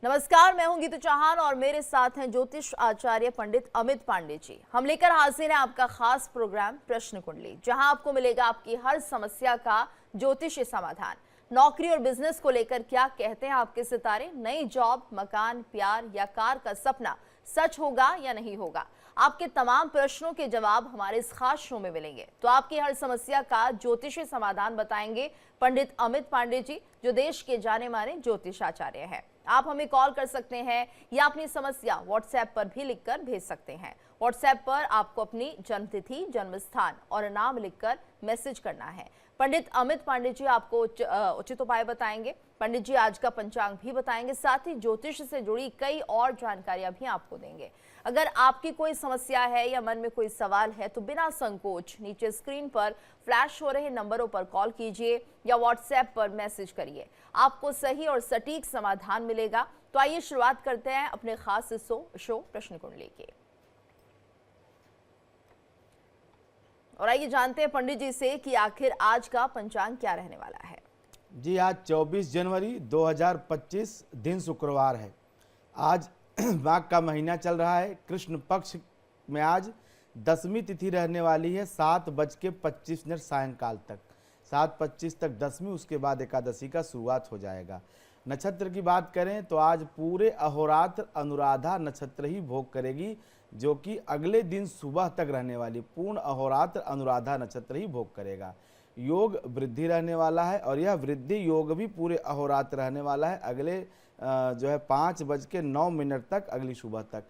नमस्कार, मैं हूं गीतू चौहान और मेरे साथ हैं ज्योतिष आचार्य पंडित अमित पांडे जी। हम लेकर हाजिर हैं आपका खास प्रोग्राम प्रश्न कुंडली, जहां आपको मिलेगा आपकी हर समस्या का ज्योतिषीय समाधान। नौकरी और बिजनेस को लेकर क्या कहते हैं आपके सितारे, नई जॉब, मकान, प्यार या कार का सपना सच होगा या नहीं होगा, आपके तमाम प्रश्नों के जवाब हमारे इस खास शो में मिलेंगे। तो आपकी हर समस्या का ज्योतिषीय समाधान बताएंगे पंडित अमित पांडे जी, जो देश के जाने माने ज्योतिष आचार्य हैं। आप हमें कॉल कर सकते हैं या अपनी समस्या व्हाट्सएप पर भी लिखकर भेज सकते हैं। व्हाट्सएप पर आपको अपनी जन्मतिथि, जन्म स्थान और नाम लिखकर मैसेज करना है। पंडित अमित पांडे जी आपको उचित उपाय बताएंगे। पंडित जी आज का पंचांग भी बताएंगे, साथ ही ज्योतिष से जुड़ी कई और जानकारियां भी आपको देंगे। अगर आपकी कोई समस्या है या मन में कोई सवाल है तो बिना संकोच नीचे स्क्रीन पर फ्लैश हो रहे नंबरों पर कॉल कीजिए या व्हाट्सएप पर मैसेज करिए। आपको सही और सटीक समाधान मिलेगा। तो आइए शुरुआत करते हैं अपने खास शो प्रश्न कुंडली की। और आइए जानते हैं पंडित जी से कि आखिर आज का पंचांग क्या रहने वाला है। जी, आज 24 जनवरी 2025 दिन शुक्रवार है। आज माघ का महीना चल रहा है। कृष्ण पक्ष में आज दसवीं तिथि रहने वाली है, 7:25 सायंकाल तक। 7:25 तक दसवीं, उसके बाद एकादशी का शुरुआत हो जाएगा। नक्षत्र की बात करें तो आज पूरे अहोरात्र अनुराधा नक्षत्र ही भोग करेगी, जो कि अगले दिन सुबह तक रहने वाली पूर्ण अहोरात्र अनुराधा नक्षत्र ही भोग करेगा। योग वृद्धि रहने वाला है और यह वृद्धि योग भी पूरे अहोरात्र रहने वाला है, अगले 5:09 तक, अगली सुबह तक।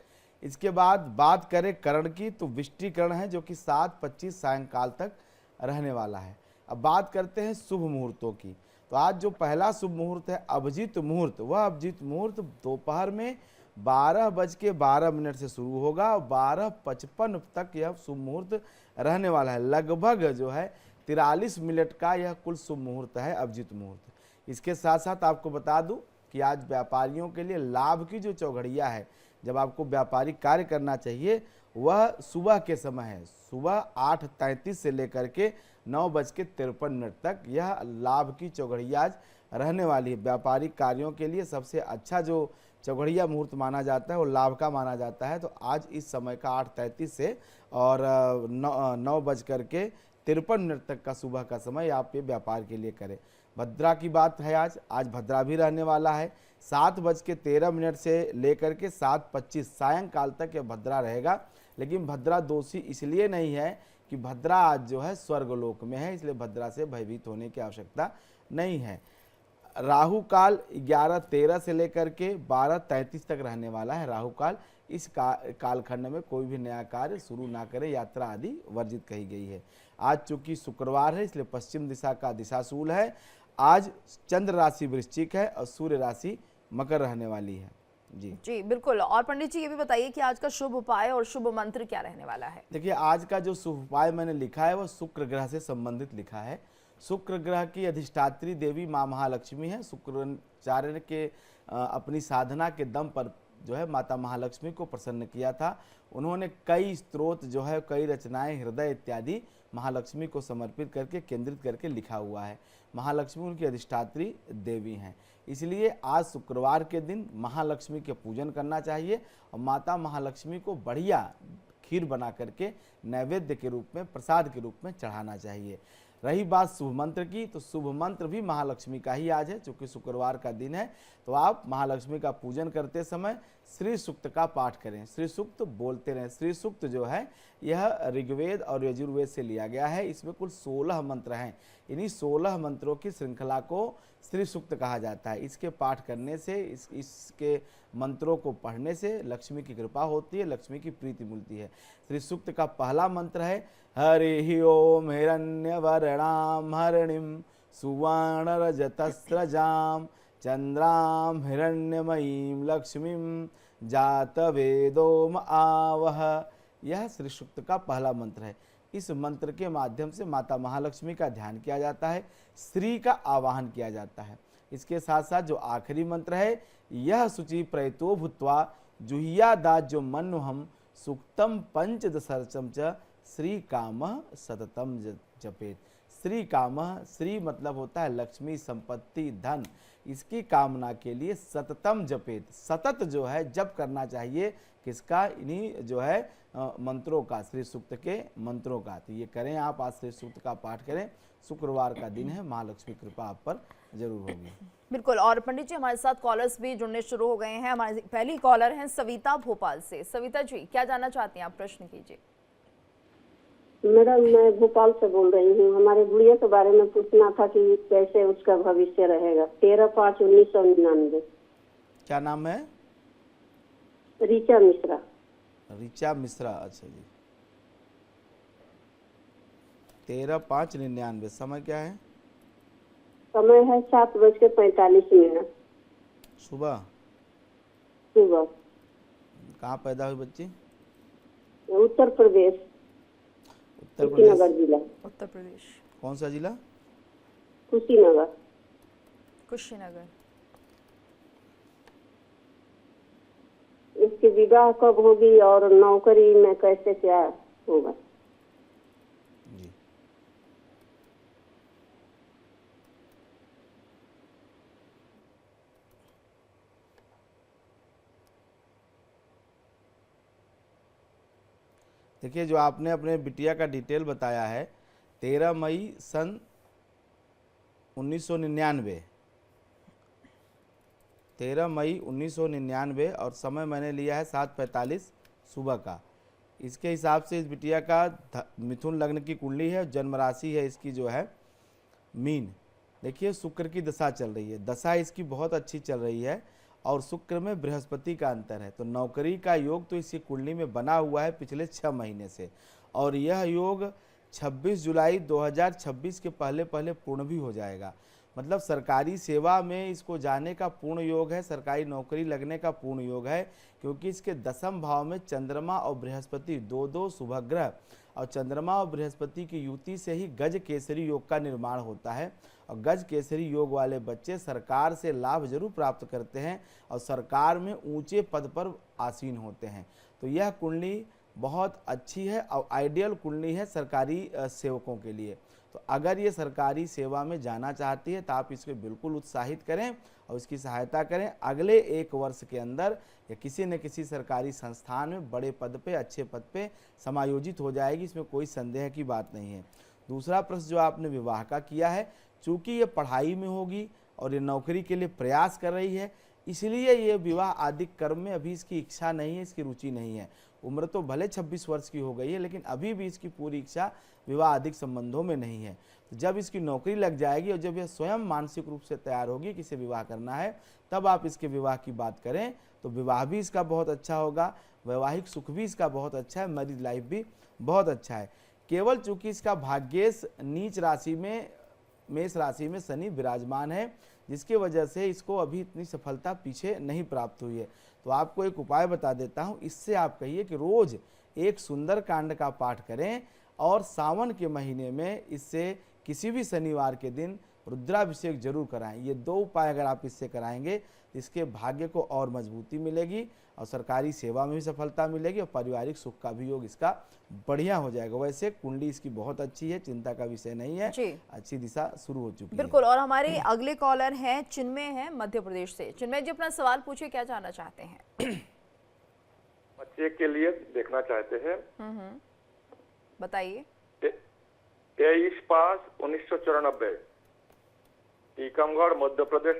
इसके बाद बात करें करण की तो विष्टिकरण है, जो कि 7:25 सायंकाल तक रहने वाला है। अब बात करते हैं शुभ मुहूर्तों की। तो आज जो पहला शुभ मुहूर्त है अभिजीत मुहूर्त, वह अभिजीत मुहूर्त दोपहर में 12:12 से शुरू होगा और 12:55 तक यह शुभ मुहूर्त रहने वाला है। लगभग जो है 43 मिनट का यह कुल शुभ मुहूर्त है, अभिजीत मुहूर्त। इसके साथ साथ आपको बता दूं कि आज व्यापारियों के लिए लाभ की जो चौघड़िया है, जब आपको व्यापारिक कार्य करना चाहिए, वह सुबह के समय है। सुबह 8:33 से लेकर के 9:53 तक यह लाभ की चौघड़िया आज रहने वाली है। व्यापारिक कार्यों के लिए सबसे अच्छा जो चौघड़िया मुहूर्त माना जाता है वो लाभ का माना जाता है। तो आज इस समय का 8:33 से और 9:53 तक का सुबह का समय आप ये व्यापार के लिए करें। भद्रा की बात है, आज भद्रा भी रहने वाला है। 7:13 से लेकर के 7:25 सायंकाल तक यह भद्रा रहेगा। लेकिन भद्रा दोषी इसलिए नहीं है कि भद्रा आज जो है स्वर्गलोक में है, इसलिए भद्रा से भयभीत होने की आवश्यकता नहीं है। राहु काल 11:13 से लेकर के 12:33 तक रहने वाला है। राहु काल, इस कालखंड में कोई भी नया कार्य शुरू ना करें, यात्रा आदि वर्जित कही गई है। आज चूंकि शुक्रवार है इसलिए पश्चिम दिशा का दिशाशूल है। आज चंद्र राशि वृश्चिक है और सूर्य राशि मकर रहने वाली है। जी बिल्कुल। और पंडित जी ये भी बताइए कि आज का शुभ उपाय और शुभ मंत्र क्या रहने वाला है। देखिए, आज का जो शुभ उपाय मैंने लिखा है वह शुक्र ग्रह से संबंधित लिखा है। शुक्र ग्रह की अधिष्ठात्री देवी माँ महालक्ष्मी है। शुक्राचार्य के अपनी साधना के दम पर जो है माता महालक्ष्मी को प्रसन्न किया था। उन्होंने कई स्तोत्र जो है, कई रचनाएं, हृदय इत्यादि महालक्ष्मी को समर्पित करके, केंद्रित करके लिखा हुआ है। महालक्ष्मी उनकी अधिष्ठात्री देवी हैं, इसलिए आज शुक्रवार के दिन महालक्ष्मी के पूजन करना चाहिए और माता महालक्ष्मी को बढ़िया खीर बना करके नैवेद्य के रूप में, प्रसाद के रूप में चढ़ाना चाहिए। रही बात शुभ मंत्र की, तो शुभ मंत्र भी महालक्ष्मी का ही आज है। चूँकि शुक्रवार का दिन है तो आप महालक्ष्मी का पूजन करते समय श्री सूक्त का पाठ करें, श्री सूक्त बोलते रहें। श्री सूक्त जो है यह ऋग्वेद और यजुर्वेद से लिया गया है। इसमें कुल 16 मंत्र हैं। इन्हीं 16 मंत्रों की श्रृंखला को श्री सूक्त कहा जाता है। इसके पाठ करने से, इसके मंत्रों को पढ़ने से लक्ष्मी की कृपा होती है, लक्ष्मी की प्रीति मिलती है। श्री सूक्त का पहला मंत्र है हरि ओम हिरण्यवर्णाम हरिणीम सुवर्ण रजतस्रजाम चंद्राम हिरण्यमयीम लक्ष्मीम जात वेदोम आवह। यह श्री सूक्त का पहला मंत्र है। इस मंत्र के माध्यम से माता महालक्ष्मी का ध्यान किया जाता है, श्री का आवाहन किया जाता है। इसके साथ साथ जो आखिरी मंत्र है, यह शुचि प्रयतो भूत्वा जुह्यादात जो मनु हम सुक्तम पंचदशर्चम च श्री काम सततम जपेत। श्री काम, श्री मतलब होता है लक्ष्मी, संपत्ति, धन। इसकी कामना के लिए सततम जपेत, सतत जो है जप करना चाहिए किसका, इन्हीं जो है मंत्रों का, श्री सूक्त के मंत्रों का। तो ये करें आप, आज श्री सूक्त का पाठ करें। शुक्रवार का दिन है, महालक्ष्मी कृपा आप पर जरूर होगी। बिल्कुल। और पंडित जी हमारे साथ कॉलर्स भी जुड़ने शुरू हो गए हैं। हमारी पहली कॉलर हैं सविता भोपाल से। सविता जी क्या जानना चाहती हैं आप, प्रश्न कीजिए। मैडम मैं भोपाल से बोल रही हूँ। हमारे गुड़िया के बारे में पूछना था कि कैसे उसका भविष्य रहेगा। 13/5/1999। क्या नाम है? ऋचा मिश्रा। ऋचा मिश्रा, अच्छा जी। 13/5/99। समय क्या है? समय है 7:45। सुबह। सुबह। कहाँ पैदा हुई बच्ची? उत्तर प्रदेश, उत्तर कुशीनगर प्रदेश। जिला। उत्तर प्रदेश। कौन सा जिला? कुशीनगर। कुशीनगर। इसकी विवाह कब होगी और नौकरी में कैसे क्या होगा? जी। देखिए, जो आपने अपने बिटिया का डिटेल बताया है, 13 मई सन 1999, 13 मई 1999 और समय मैंने लिया है 7:45 सुबह का। इसके हिसाब से इस बिटिया का मिथुन लग्न की कुंडली है, जन्म राशि है इसकी जो है मीन। देखिए, शुक्र की दशा चल रही है, दशा इसकी बहुत अच्छी चल रही है और शुक्र में बृहस्पति का अंतर है, तो नौकरी का योग तो इसकी कुंडली में बना हुआ है पिछले 6 महीने से, और यह योग 26 जुलाई 2026 के पहले पहले पूर्ण भी हो जाएगा। मतलब सरकारी सेवा में इसको जाने का पूर्ण योग है, सरकारी नौकरी लगने का पूर्ण योग है, क्योंकि इसके दसम भाव में चंद्रमा और बृहस्पति दो शुभ ग्रह, और चंद्रमा और बृहस्पति की युति से ही गज केसरी योग का निर्माण होता है। और गज केसरी योग वाले बच्चे सरकार से लाभ जरूर प्राप्त करते हैं और सरकार में ऊंचे पद पर आसीन होते हैं। तो यह कुंडली बहुत अच्छी है और आइडियल कुंडली है सरकारी सेवकों के लिए। तो अगर ये सरकारी सेवा में जाना चाहती है तो आप इसको बिल्कुल उत्साहित करें और इसकी सहायता करें। अगले 1 वर्ष के अंदर या किसी न किसी सरकारी संस्थान में बड़े पद पे, अच्छे पद पे समायोजित हो जाएगी, इसमें कोई संदेह की बात नहीं है। दूसरा प्रश्न जो आपने विवाह का किया है, चूँकि ये पढ़ाई में होगी और ये नौकरी के लिए प्रयास कर रही है, इसलिए ये विवाह आदि कर्म में अभी इसकी इच्छा नहीं है, इसकी रुचि नहीं है। उम्र तो भले 26 वर्ष की हो गई है, लेकिन अभी भी इसकी पूरी इच्छा विवाह आदि संबंधों में नहीं है। तो जब इसकी नौकरी लग जाएगी और जब यह स्वयं मानसिक रूप से तैयार होगी कि इसे विवाह करना है, तब आप इसके विवाह की बात करें तो विवाह भी इसका बहुत अच्छा होगा, वैवाहिक सुख भी इसका बहुत अच्छा है, मैरिज लाइफ भी बहुत अच्छा है। केवल चूंकि इसका भाग्येश नीच राशि में, मेष राशि में शनि विराजमान है, जिसकी वजह से इसको अभी इतनी सफलता पीछे नहीं प्राप्त हुई है। तो आपको एक उपाय बता देता हूँ, इससे आप कहिए कि रोज एक सुंदर कांड का पाठ करें और सावन के महीने में इससे किसी भी शनिवार के दिन रुद्राभिषेक जरूर कराएं। ये 2 उपाय अगर आप इससे कराएंगे, इसके भाग्य को और मजबूती मिलेगी और सरकारी सेवा में भी सफलता मिलेगी और पारिवारिक सुख का भी योग इसका बढ़िया हो जाएगा। वैसे कुंडली इसकी बहुत अच्छी है, चिंता का विषय नहीं है, अच्छी दिशा शुरू हो चुकी है। बिल्कुल। और हमारे अगले कॉलर हैं चिन्मय हैं मध्य प्रदेश से। चिन्मय जी अपना सवाल पूछिए, क्या जानना चाहते हैं? बच्चे के लिए देखना चाहते हैं। बताइए। 23/5/1994 टीकमगढ़ मध्य प्रदेश,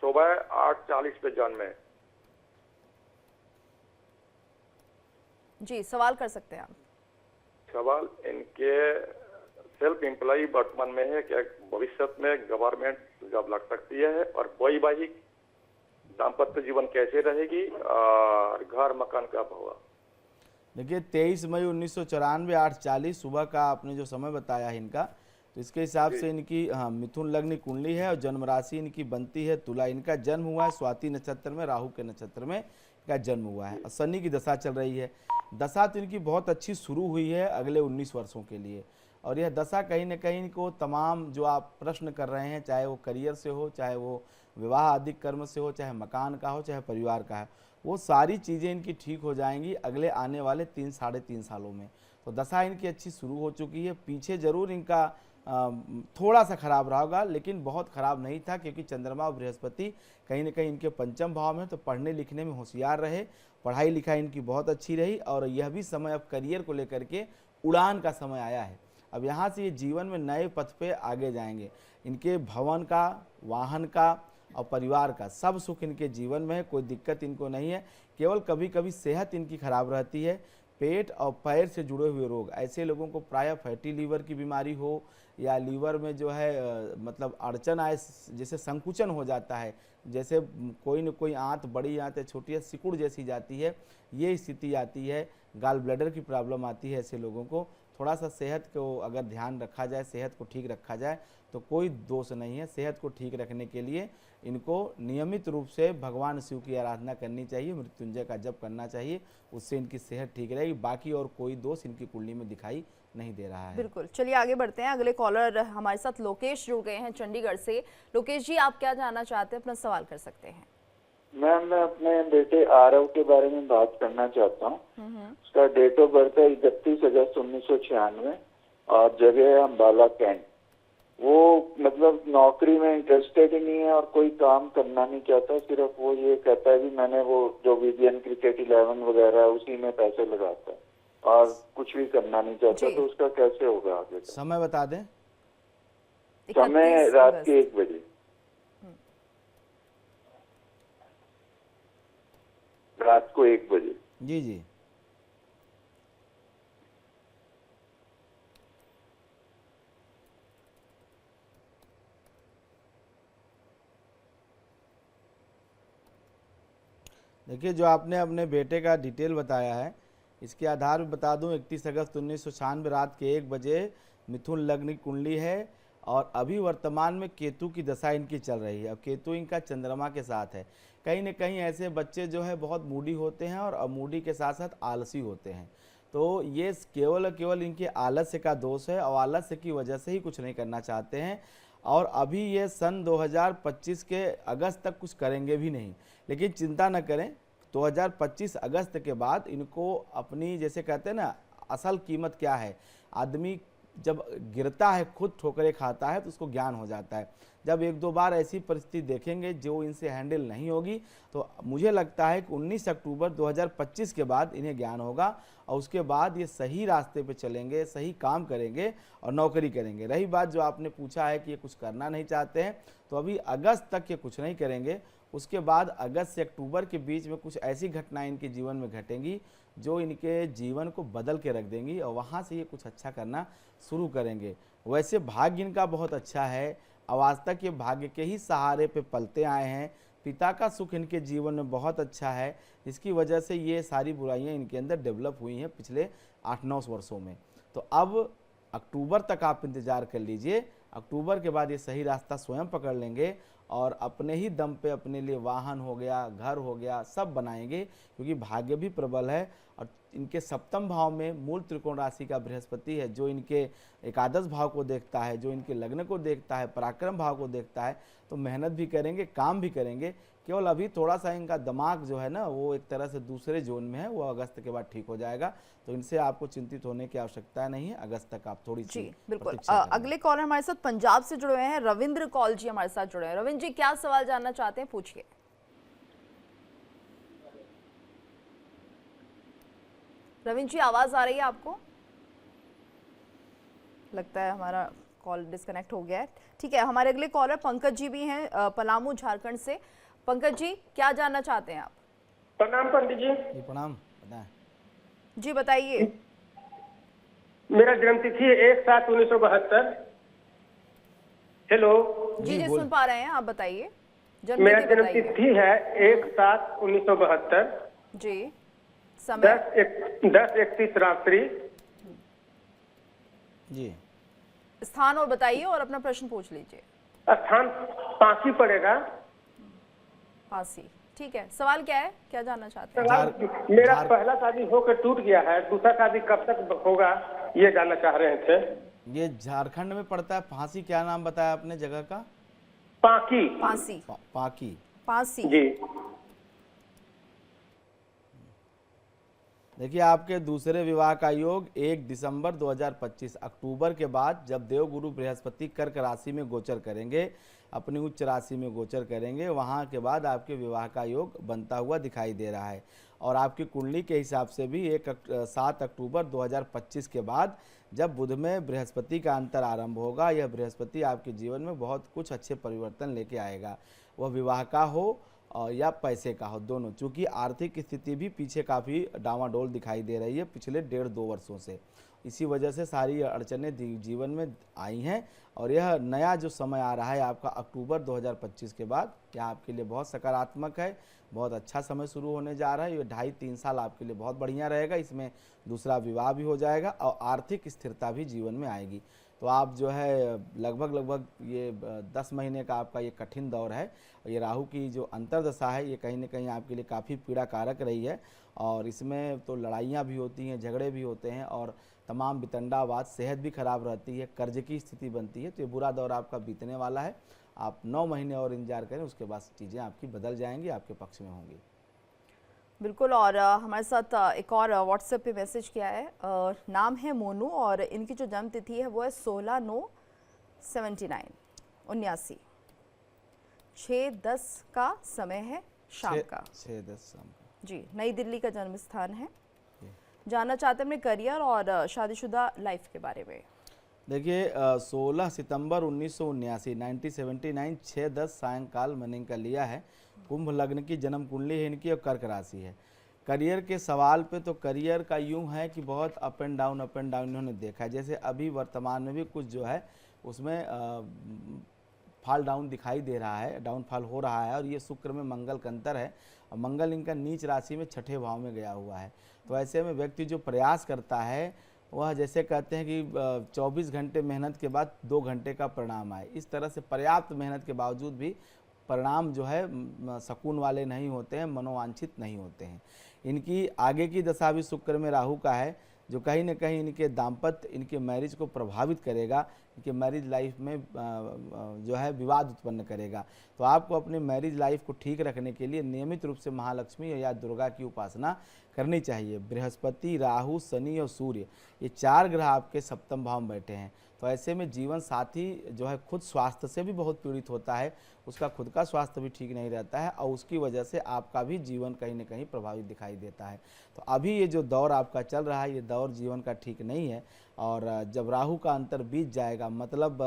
सुबह 8:40 पे जन्म है। जी सवाल कर सकते हैं आप। सवाल, इनके सेल्फ एम्प्लॉय वर्तमान में है, क्या भविष्य में गवर्नमेंट जॉब लग सकती है, और वैवाहिक दाम्पत्य जीवन कैसे रहेगी, और घर मकान कब होगा? देखिए 23 मई 1994 8:40 सुबह का आपने जो समय बताया है इनका, तो इसके हिसाब से इनकी मिथुन लग्न कुंडली है और जन्म राशि इनकी बनती है तुला। इनका जन्म हुआ है स्वाति नक्षत्र में, राहु के नक्षत्र में इनका जन्म हुआ है और शनि की दशा चल रही है। दशा तो इनकी बहुत अच्छी शुरू हुई है अगले 19 वर्षों के लिए, और यह दशा कहीं न कहीं इनको तमाम जो आप प्रश्न कर रहे हैं, चाहे वो करियर से हो, चाहे वो विवाह आदि कर्म से हो, चाहे मकान का हो, चाहे परिवार का है, वो सारी चीज़ें इनकी ठीक हो जाएंगी अगले आने वाले 3 साढ़े 3 सालों में। तो दशा इनकी अच्छी शुरू हो चुकी है। पीछे जरूर इनका थोड़ा सा खराब रहा होगा, लेकिन बहुत खराब नहीं था, क्योंकि चंद्रमा और बृहस्पति कहीं ना कहीं इनके पंचम भाव में, तो पढ़ने लिखने में होशियार रहे, पढ़ाई लिखाई इनकी बहुत अच्छी रही। और यह भी समय अब करियर को लेकर के उड़ान का समय आया है। अब यहाँ से ये जीवन में नए पथ पे आगे जाएंगे। इनके भवन का, वाहन का और परिवार का सब सुख इनके जीवन में है, कोई दिक्कत इनको नहीं है। केवल कभी कभी सेहत इनकी खराब रहती है, पेट और पैर से जुड़े हुए रोग, ऐसे लोगों को प्रायः फैटी लीवर की बीमारी हो या लीवर में जो है मतलब अड़चन आए, जैसे संकुचन हो जाता है, जैसे कोई न कोई आंत, बड़ी आंत या छोटी सिकुड़ जैसी जाती है, ये स्थिति आती है। गाल ब्लैडर की प्रॉब्लम आती है ऐसे लोगों को। थोड़ा सा सेहत को अगर ध्यान रखा जाए, सेहत को ठीक रखा जाए तो कोई दोष नहीं है। सेहत को ठीक रखने के लिए इनको नियमित रूप से भगवान शिव की आराधना करनी चाहिए, मृत्युंजय का जप करना चाहिए, उससे इनकी सेहत ठीक रहेगी। बाकी और कोई दोष इनकी कुंडली में दिखाई नहीं दे रहा है। बिल्कुल, चलिए आगे बढ़ते हैं। अगले कॉलर हमारे साथ लोकेश जुड़ गए हैं चंडीगढ़ से। लोकेश जी, आप क्या जानना चाहते हैं, अपना सवाल कर सकते हैं। मैम, मैं अपने बेटे आरव के बारे में बात करना चाहता हूँ। उसका डेट ऑफ बर्थ है 31 अगस्त 1996 और जगह है अम्बाला कैंट। वो मतलब नौकरी में इंटरेस्टेड ही नहीं है और कोई काम करना नहीं चाहता, सिर्फ वो ये कहता है कि मैंने वो जो VBN क्रिकेट 11 वगैरह है उसी में पैसे लगाता है और कुछ भी करना नहीं चाहता। तो उसका कैसे होगा आगे? समय बता दें। समय रात के 1 बजे, रात को 1 बजे। जी जी, देखिए, जो आपने अपने बेटे का डिटेल बताया है, इसके आधार पर बता दूं 31 अगस्त 1996 रात के 1 बजे मिथुन लग्न की कुंडली है और अभी वर्तमान में केतु की दशा इनकी चल रही है। अब केतु इनका चंद्रमा के साथ है। कहीं न कहीं ऐसे बच्चे जो है बहुत मूडी होते हैं और मूडी के साथ साथ आलसी होते हैं। तो ये केवल इनके आलस्य का दोष है और आलस्य की वजह से ही कुछ नहीं करना चाहते हैं। और अभी ये सन 2025 के अगस्त तक कुछ करेंगे भी नहीं। लेकिन चिंता न करें, 2025 अगस्त के बाद इनको अपनी, जैसे कहते हैं ना, असल कीमत क्या है। आदमी जब गिरता है, खुद ठोकरें खाता है, तो उसको ज्ञान हो जाता है। जब 1-2 बार ऐसी परिस्थिति देखेंगे जो इनसे हैंडल नहीं होगी, तो मुझे लगता है कि 19 अक्टूबर 2025 के बाद इन्हें ज्ञान होगा और उसके बाद ये सही रास्ते पे चलेंगे, सही काम करेंगे और नौकरी करेंगे। रही बात जो आपने पूछा है कि ये कुछ करना नहीं चाहते हैं, तो अभी अगस्त तक ये कुछ नहीं करेंगे। उसके बाद अगस्त से अक्टूबर के बीच में कुछ ऐसी घटनाएं इनके जीवन में घटेंगी जो इनके जीवन को बदल के रख देंगी और वहाँ से ये कुछ अच्छा करना शुरू करेंगे। वैसे भाग्य इनका बहुत अच्छा है, आज तक ये भाग्य के ही सहारे पे पलते आए हैं। पिता का सुख इनके जीवन में बहुत अच्छा है, जिसकी वजह से ये सारी बुराइयां इनके अंदर डेवलप हुई हैं पिछले 8-9 वर्षों में। तो अब अक्टूबर तक आप इंतज़ार कर लीजिए। अक्टूबर के बाद ये सही रास्ता स्वयं पकड़ लेंगे और अपने ही दम पे अपने लिए वाहन हो गया, घर हो गया, सब बनाएंगे, क्योंकि भाग्य भी प्रबल है। और इनके सप्तम भाव में मूल त्रिकोण राशि का बृहस्पति है, जो इनके एकादश भाव को देखता है, जो इनके लग्न को देखता है, पराक्रम भाव को देखता है। तो मेहनत भी करेंगे, काम भी करेंगे। केवल अभी थोड़ा सा इनका दिमाग जो है ना, वो एक तरह से दूसरे जोन में है, वो अगस्त के बाद ठीक हो जाएगा। तो इनसे आपको चिंतित होने की आवश्यकता नहीं है। अगस्त तक आप थोड़ी सी बिल्कुल। अगले कॉलर हमारे साथ पंजाब से जुड़े हुए हैं, रविंद्र कौल जी हमारे साथ जुड़े हैं। रविंद्र जी, क्या सवाल जानना चाहते हैं, पूछिए। रविंद्र जी, आवाज आ रही है आपको? लगता है हमारा कॉल डिस्कनेक्ट हो गया है। ठीक है, हमारे अगले कॉलर पंकज जी भी हैं पलामू झारखंड से। पंकज जी, क्या जानना चाहते हैं आप? प्रणाम पंडित जी। प्रणाम, बताएं जी, बताइए। मेरा जन्म तिथि है 1/7/1972। हेलो जी जी, सुन पा रहे हैं, आप बताइए। मेरा जन्म तिथि है 1/7/1972 जी। समय 10:31 रात्रि जी। स्थान और बताइए और अपना प्रश्न पूछ लीजिए। स्थान पांसी पड़ेगा। पांसी, ठीक है। सवाल क्या है, क्या जानना चाहते हैं? सवाल मेरा पहला शादी होकर टूट गया है, दूसरा शादी कब तक होगा ये जानना चाह रहे थे। ये झारखंड में पड़ता है। फांसी, क्या नाम बताया आपने जगह का? पांकी। पांसी। पाकी। पांसी जी। देखिए, आपके दूसरे विवाह का योग 1 दिसंबर 2025 अक्टूबर के बाद जब देवगुरु बृहस्पति कर्क राशि में गोचर करेंगे, अपनी उच्च राशि में गोचर करेंगे, वहाँ के बाद आपके विवाह का योग बनता हुआ दिखाई दे रहा है। और आपकी कुंडली के हिसाब से भी 7 अक्टूबर 2025 के बाद जब बुध में बृहस्पति का अंतर आरंभ होगा, यह बृहस्पति आपके जीवन में बहुत कुछ अच्छे परिवर्तन लेके आएगा। वह विवाह का हो या पैसे का हो, दोनों। चूँकि आर्थिक स्थिति भी पीछे काफ़ी डामाडोल दिखाई दे रही है पिछले 1.5-2 वर्षों से। इसी वजह से सारी अड़चनें जीवन में आई हैं और यह नया जो समय आ रहा है आपका अक्टूबर 2025 के बाद, यह आपके लिए बहुत सकारात्मक है, बहुत अच्छा समय शुरू होने जा रहा है। ये 2.5-3 साल आपके लिए बहुत बढ़िया रहेगा। इसमें दूसरा विवाह भी हो जाएगा और आर्थिक स्थिरता भी जीवन में आएगी। तो आप जो है लगभग ये 10 महीने का आपका ये कठिन दौर है। ये राहु की जो अंतर्दशा है ये कहीं न कहीं आपके लिए काफ़ी पीड़ा कारक रही है और इसमें तो लड़ाइयाँ भी होती हैं, झगड़े भी होते हैं और तमाम वितंडावाद, सेहत भी खराब रहती है, कर्ज की स्थिति बनती है। तो ये बुरा दौर आपका बीतने वाला है। आप 9 महीने और इंतजार करें, उसके बाद चीज़ें आपकी बदल जाएंगी, आपके पक्ष में होंगी। बिल्कुल। और हमारे साथ एक और व्हाट्सएप पे मैसेज किया है, नाम है मोनू और इनकी जो जन्म तिथि है वो है 16/9/79 6:10 का समय है शाम का। 6:10 शाम का जी, नई दिल्ली का जन्म स्थान है। जानना चाहते हैं अपने करियर और शादीशुदा लाइफ के बारे में। देखिए, 16 सितंबर 1979 1979 6:10 सायंकाल मैंने इनका लिया है। कुंभ लग्न की जन्म कुंडली है इनकी और कर्क राशि है। करियर के सवाल पे तो करियर का यूं है कि बहुत अप एंड डाउन इन्होंने देखा है। जैसे अभी वर्तमान में भी कुछ जो है उसमें फॉल डाउन दिखाई दे रहा है, डाउनफॉल हो रहा है। और ये शुक्र में मंगल का अंतर है और मंगल इनका नीच राशि में 6ठे भाव में गया हुआ है। तो ऐसे में व्यक्ति जो प्रयास करता है वह जैसे कहते हैं कि 24 घंटे मेहनत के बाद 2 घंटे का परिणाम आए, इस तरह से पर्याप्त मेहनत के बावजूद भी परिणाम जो है सकून वाले नहीं होते हैं, मनोवांछित नहीं होते हैं। इनकी आगे की दशा भी शुक्र में राहु का है जो कहीं न कहीं इनके दाम्पत्य, इनके मैरिज को प्रभावित करेगा, इनके मैरिज लाइफ में जो है विवाद उत्पन्न करेगा। तो आपको अपने मैरिज लाइफ को ठीक रखने के लिए नियमित रूप से महालक्ष्मी या दुर्गा की उपासना करनी चाहिए। बृहस्पति, राहु, शनि और सूर्य ये 4 ग्रह आपके सप्तम भाव में बैठे हैं। तो ऐसे में जीवन साथी जो है खुद स्वास्थ्य से भी बहुत पीड़ित होता है, उसका खुद का स्वास्थ्य भी ठीक नहीं रहता है और उसकी वजह से आपका भी जीवन कहीं न कहीं प्रभावित दिखाई देता है। तो अभी ये जो दौर आपका चल रहा है ये दौर जीवन का ठीक नहीं है और जब राहु का अंतर बीत जाएगा मतलब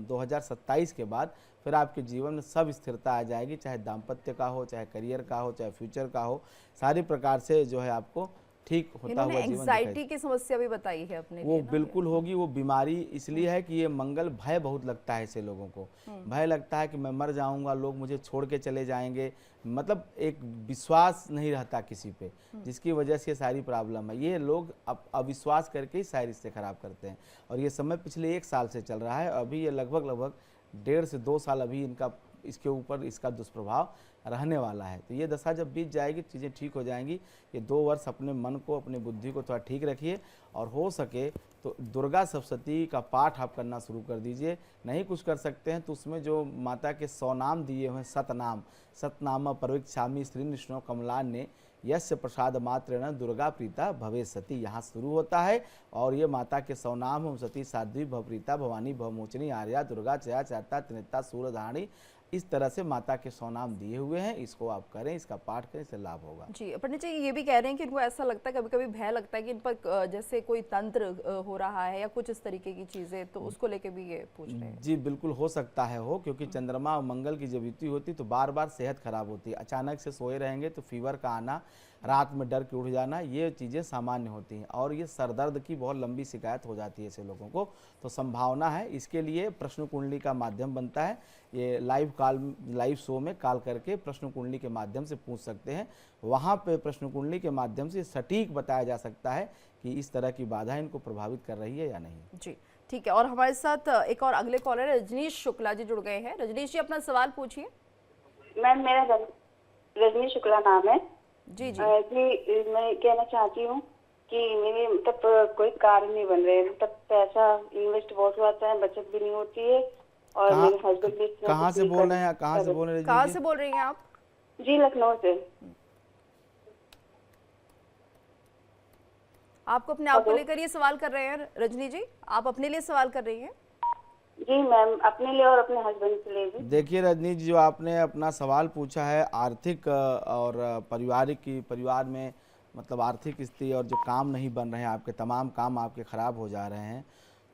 2027 के बाद फिर आपके जीवन में सब स्थिरता आ जाएगी, चाहे दाम्पत्य का हो, चाहे करियर का हो, चाहे फ्यूचर का हो, सारी प्रकार से जो है आपको ठीक होता हुआ जीवन एंग्जाइटी की समस्या भी बताई है अपने वो बिल्कुल होगी। वो बीमारी इसलिए है कि ये मंगल भय बहुत लगता है ऐसे लोगों को, भय लगता है कि मैं मर जाऊंगा, लोग मुझे छोड़ के चले जाएंगे, मतलब एक विश्वास नहीं रहता किसी पे, जिसकी वजह से सारी प्रॉब्लम है। ये लोग अविश्वास करके ही सारे रिश्ते खराब करते हैं और ये समय पिछले 1 साल से चल रहा है। अभी ये लगभग 1.5 से 2 साल अभी इनका इसके ऊपर इसका दुष्प्रभाव रहने वाला है। तो ये दशा जब बीत जाएगी चीज़ें ठीक हो जाएंगी। ये 2 वर्ष अपने मन को, अपनी बुद्धि को थोड़ा ठीक रखिए और हो सके तो दुर्गा सप्तशती का पाठ आप करना शुरू कर दीजिए। नहीं कुछ कर सकते हैं तो उसमें जो माता के 100 नाम दिए हुए हैं, सतनाम प्रविक्षामि श्रीनिष्णो कमलान्य यस्य प्रसाद मात्रेण दुर्गा प्रीता भवे सती, यहाँ शुरू होता है। और ये माता के 100 नाम हम सती साध्वी भवप्रीता भवानी भवमोचनी आर्या दुर्गा चया चाता त्रिनेता सूरधारणी, इस तरह से माता के 100 नाम दिए हुए हैं। इसको आप करें, इसका पाठ करें, इससे लाभ होगा। जी, पंडित जी ये भी कह रहे हैं कि इनको ऐसा लगता है, कभी कभी भय लगता है कि इन पर जैसे कोई तंत्र हो रहा है या कुछ इस तरीके की चीजें, तो उसको लेके भी ये पूछ रहे हैं। जी बिल्कुल हो सकता है हो, क्योंकि चंद्रमा और मंगल की जब युति होती तो बार बार सेहत खराब होती है। अचानक से सोए रहेंगे तो फीवर का आना, रात में डर के उठ जाना, ये चीज़ें सामान्य होती हैं। और ये सरदर्द की बहुत लंबी शिकायत हो जाती है ऐसे लोगों को, तो संभावना है। इसके लिए प्रश्न कुंडली का माध्यम बनता है। ये लाइव शो में कॉल करके प्रश्न कुंडली के माध्यम से पूछ सकते हैं। वहाँ पे प्रश्न कुंडली के माध्यम से सटीक बताया जा सकता है कि इस तरह की बाधा इनको प्रभावित कर रही है या नहीं। जी ठीक है। और हमारे साथ एक और अगले कॉलर रजनीश शुक्ला जी जुड़ गए हैं। रजनीश जी अपना सवाल पूछिए। मैम मेरा रजनी शुक्ला नाम है। जी जी जी मैं कहना चाहती हूँ कि मेरे मतलब कोई कार्य नहीं बन रहे, मतलब पैसा इन्वेस्ट बहुत होता है, बचत भी नहीं होती है और मेरे हस्बैंड भी। कहाँ से बोल रहे हैं, कहाँ से बोल रही हैं आप? जी लखनऊ से। आपको अपने आप को लेकर ये सवाल कर रहे हैं रजनी जी, आप अपने लिए सवाल कर रही हैं? जी मैम, अपने लिए और अपने हस्बैंड के लिए भी। देखिए रजनी जी, जो आपने अपना सवाल पूछा है आर्थिक और परिवार में मतलब आर्थिक स्थिति और जो काम नहीं बन रहे हैं, आपके तमाम काम आपके खराब हो जा रहे हैं,